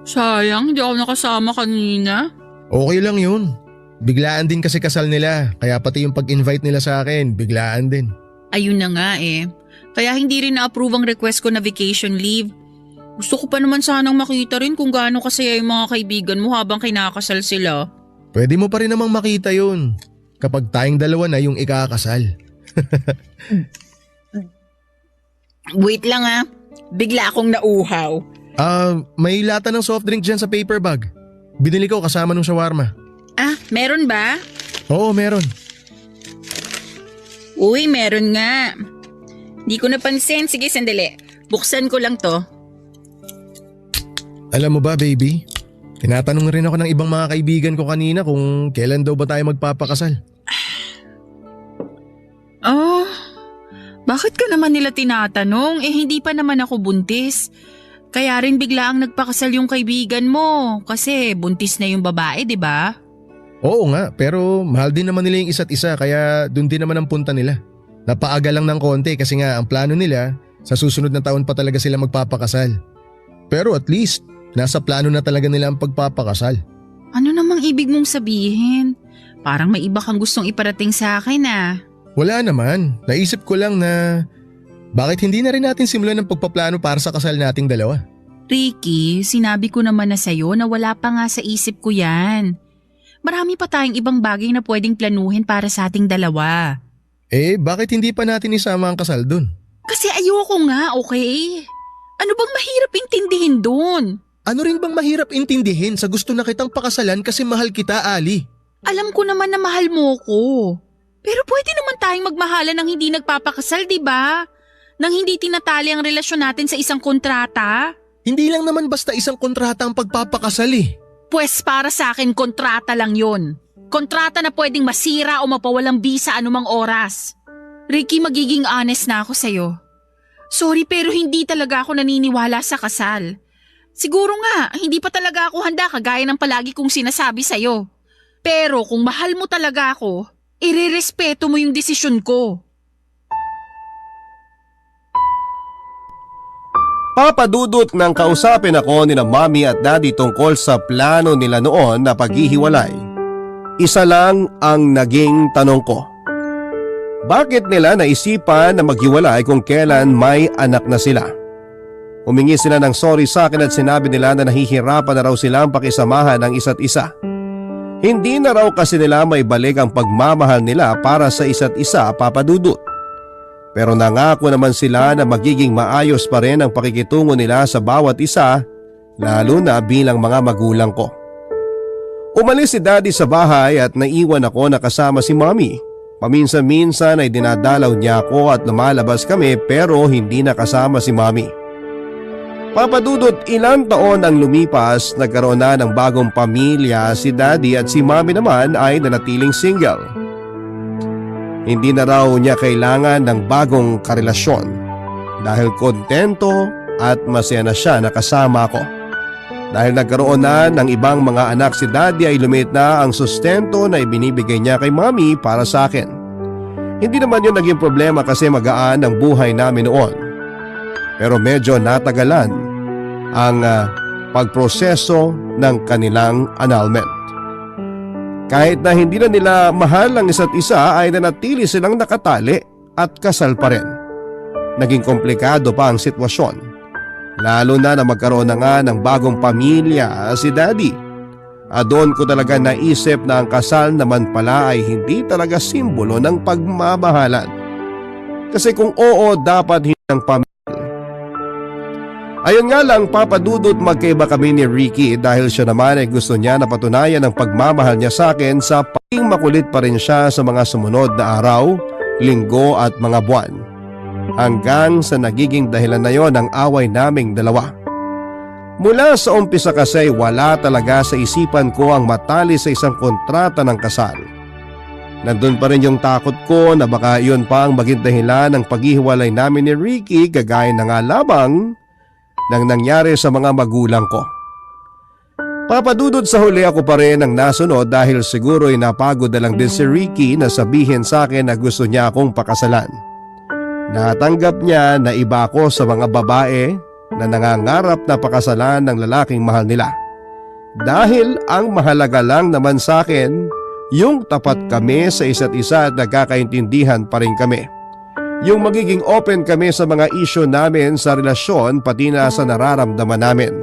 S5: Sayang, hindi ako nakasama kanina.
S7: Okay lang yun. Biglaan din kasi kasal nila, kaya pati yung pag-invite nila sa akin, biglaan din.
S5: Ayun na nga eh. Kaya hindi rin na-approve ang request ko na vacation leave. Gusto ko pa naman sanang makita rin kung gaano kasaya yung mga kaibigan mo habang kinakasal sila.
S7: Pwede mo pa rin namang makita yun kapag tayong dalawa na yung ikakasal.
S5: Wait lang ah. Bigla akong nauhaw.
S7: May lata ng soft drink dyan sa paper bag. Binili ko kasama ng shawarma.
S5: Ah, meron ba?
S7: Oo, meron.
S5: Uy, meron nga. Di ko napansin. Sige, sandali. Buksan ko lang to.
S7: Alam mo ba, baby? Tinatanong rin ako ng ibang mga kaibigan ko kanina kung kailan daw ba tayo magpapakasal.
S5: Oh, bakit ka naman nila tinatanong? Hindi pa naman ako buntis. Kaya rin bigla ang nagpakasal yung kaibigan mo. Kasi buntis na yung babae, di ba?
S7: Oo nga, pero mahal din naman nila yung isa't isa kaya dun din naman ang punta nila. Napaaga lang ng konti kasi nga ang plano nila, sa susunod na taon pa talaga sila magpapakasal. Pero at least, nasa plano na talaga nila ang pagpapakasal.
S5: Ano namang ibig mong sabihin? Parang may iba kang gustong iparating sa akin ah.
S7: Wala naman, naisip ko lang na bakit hindi na rin natin simulan ng pagpaplano para sa kasal nating dalawa?
S5: Ricky, sinabi ko naman na sa'yo na wala pa nga sa isip ko yan. Marami pa tayong ibang bagay na pwedeng planuhin para sa ating dalawa.
S7: Bakit hindi pa natin isama ang kasal dun?
S5: Kasi ayoko nga, okay? Ano bang mahirap intindihin dun?
S7: Ano rin bang mahirap intindihin sa gusto na kitang pakasalan kasi mahal kita, Ali?
S5: Alam ko naman na mahal mo ko. Pero pwede naman tayong magmahalan ng hindi nagpapakasal, di ba? Nang hindi tinatali ang relasyon natin sa isang kontrata.
S7: Hindi lang naman basta isang kontrata ang pagpapakasal eh.
S10: Pwes para sa akin kontrata lang yon. Kontrata na pwedeng masira o mapawalang bisa anumang oras. Ricky, magiging honest na ako sa'yo. Sorry pero hindi talaga ako naniniwala sa kasal. Siguro nga, hindi pa talaga ako handa kagaya ng palagi kong sinasabi sa'yo. Pero kung mahal mo talaga ako, irerespeto mo yung desisyon ko.
S1: Papadudot nang kausapin ako ni na Mommy at Daddy tungkol sa plano nila noon na paghihiwalay. Isa lang ang naging tanong ko. Bakit nila naisipan na maghiwalay kung kailan may anak na sila? Humingi sila ng sorry sa akin at sinabi nila na nahihirapan na raw silang pakisamahan ng isa't isa. Hindi na raw kasi nila may balik ang pagmamahal nila para sa isa't isa, Papadudot. Pero nangako naman sila na magiging maayos pa rin ang pakikitungo nila sa bawat isa, lalo na bilang mga magulang ko. Umalis si Daddy sa bahay at naiwan ako na kasama si Mommy. Paminsan-minsan ay dinadalaw niya ako at lumalabas kami pero hindi nakasama si Mommy. Papadudot, ilang taon ang lumipas, nagkaroon na ng bagong pamilya si Daddy at si Mommy naman ay nanatiling single. Hindi na raw niya kailangan ng bagong karelasyon dahil kontento at masaya na siya na kasama ako. Dahil nagkaroon na ng ibang mga anak si Daddy ay lumit na ang sustento na ibinibigay niya kay Mommy para sa akin. Hindi naman yun naging problema kasi magaan ang buhay namin noon. Pero medyo natagalan ang pagproseso ng kanilang annulment. Kahit na hindi na nila mahal ang isa't isa ay nanatili silang nakatali at kasal pa rin. Naging komplikado pa ang sitwasyon. Lalo na magkaroon na nga ng bagong pamilya si Daddy. Doon ko talaga naisip na ang kasal naman pala ay hindi talaga simbolo ng pagmamahalan. Kasi kung oo, dapat hindi ng pamilya. Ayun nga lang, Papadudot, magkaiba kami ni Ricky dahil siya naman ay gusto niya na patunayan ang pagmamahal niya sa akin sa pagiging makulit pa rin siya sa mga sumunod na araw, linggo at mga buwan. Hanggang sa nagiging dahilan na yon ang away naming dalawa. Mula sa umpisa kasi wala talaga sa isipan ko ang matali sa isang kontrata ng kasal. Nandun pa rin yung takot ko na baka yun pa ang maging dahilan ng paghihiwalay namin ni Ricky kagaya na nga lamang nang nangyari sa mga magulang ko. Papadudod, sa huli ako pa rin ang nasunod dahil siguro ay napagod na lang din si Ricky na sabihin sa akin na gusto niya akong pakasalan. Natanggap niya na iba ako sa mga babae na nangangarap na pakasalan ng lalaking mahal nila. Dahil ang mahalaga lang naman sa akin, yung tapat kami sa isa't isa at nagkakaintindihan pa rin kami. Yung magiging open kami sa mga isyu namin sa relasyon pati na sa nararamdaman namin.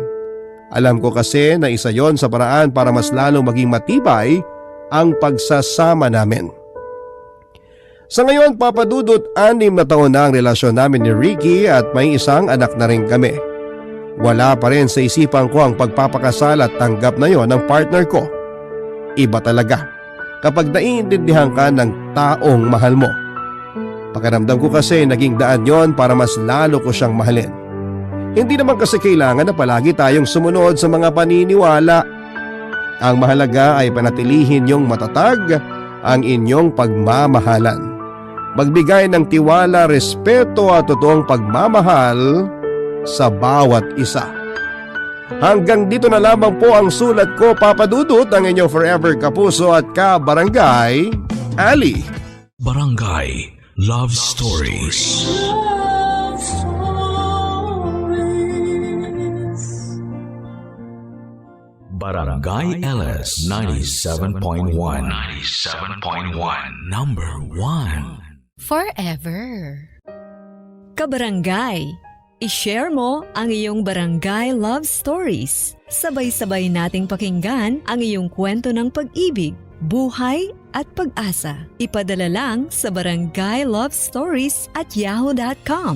S1: Alam ko kasi na isa yon sa paraan para mas lalong maging matibay ang pagsasama namin. Sa ngayon, Papadudot, 6 na taon na ang relasyon namin ni Ricky at may isang anak na rin kami. Wala pa rin sa isipan ko ang pagpapakasal at tanggap na yon ng partner ko. Iba talaga kapag naiintindihan ka ng taong mahal mo. Pakiramdam ko kasi naging daan yon para mas lalo ko siyang mahalin. Hindi naman kasi kailangan na palagi tayong sumunod sa mga paniniwala. Ang mahalaga ay panatilihin yung matatag ang inyong pagmamahalan. Magbigay ng tiwala, respeto at totoong pagmamahal sa bawat isa. Hanggang dito na lamang po ang sulat ko, Papadudot, ang inyong forever kapuso at kabarangay, Ali.
S4: Barangay Love Stories. Barangay LS 97.1. 97.1. Number 1.
S6: Forever. Kabarangay, i-share mo ang iyong barangay love stories. Sabay-sabay nating pakinggan ang iyong kwento ng pag-ibig, buhay at pag-asa. Ipadala lang sa barangaylovestories@yahoo.com.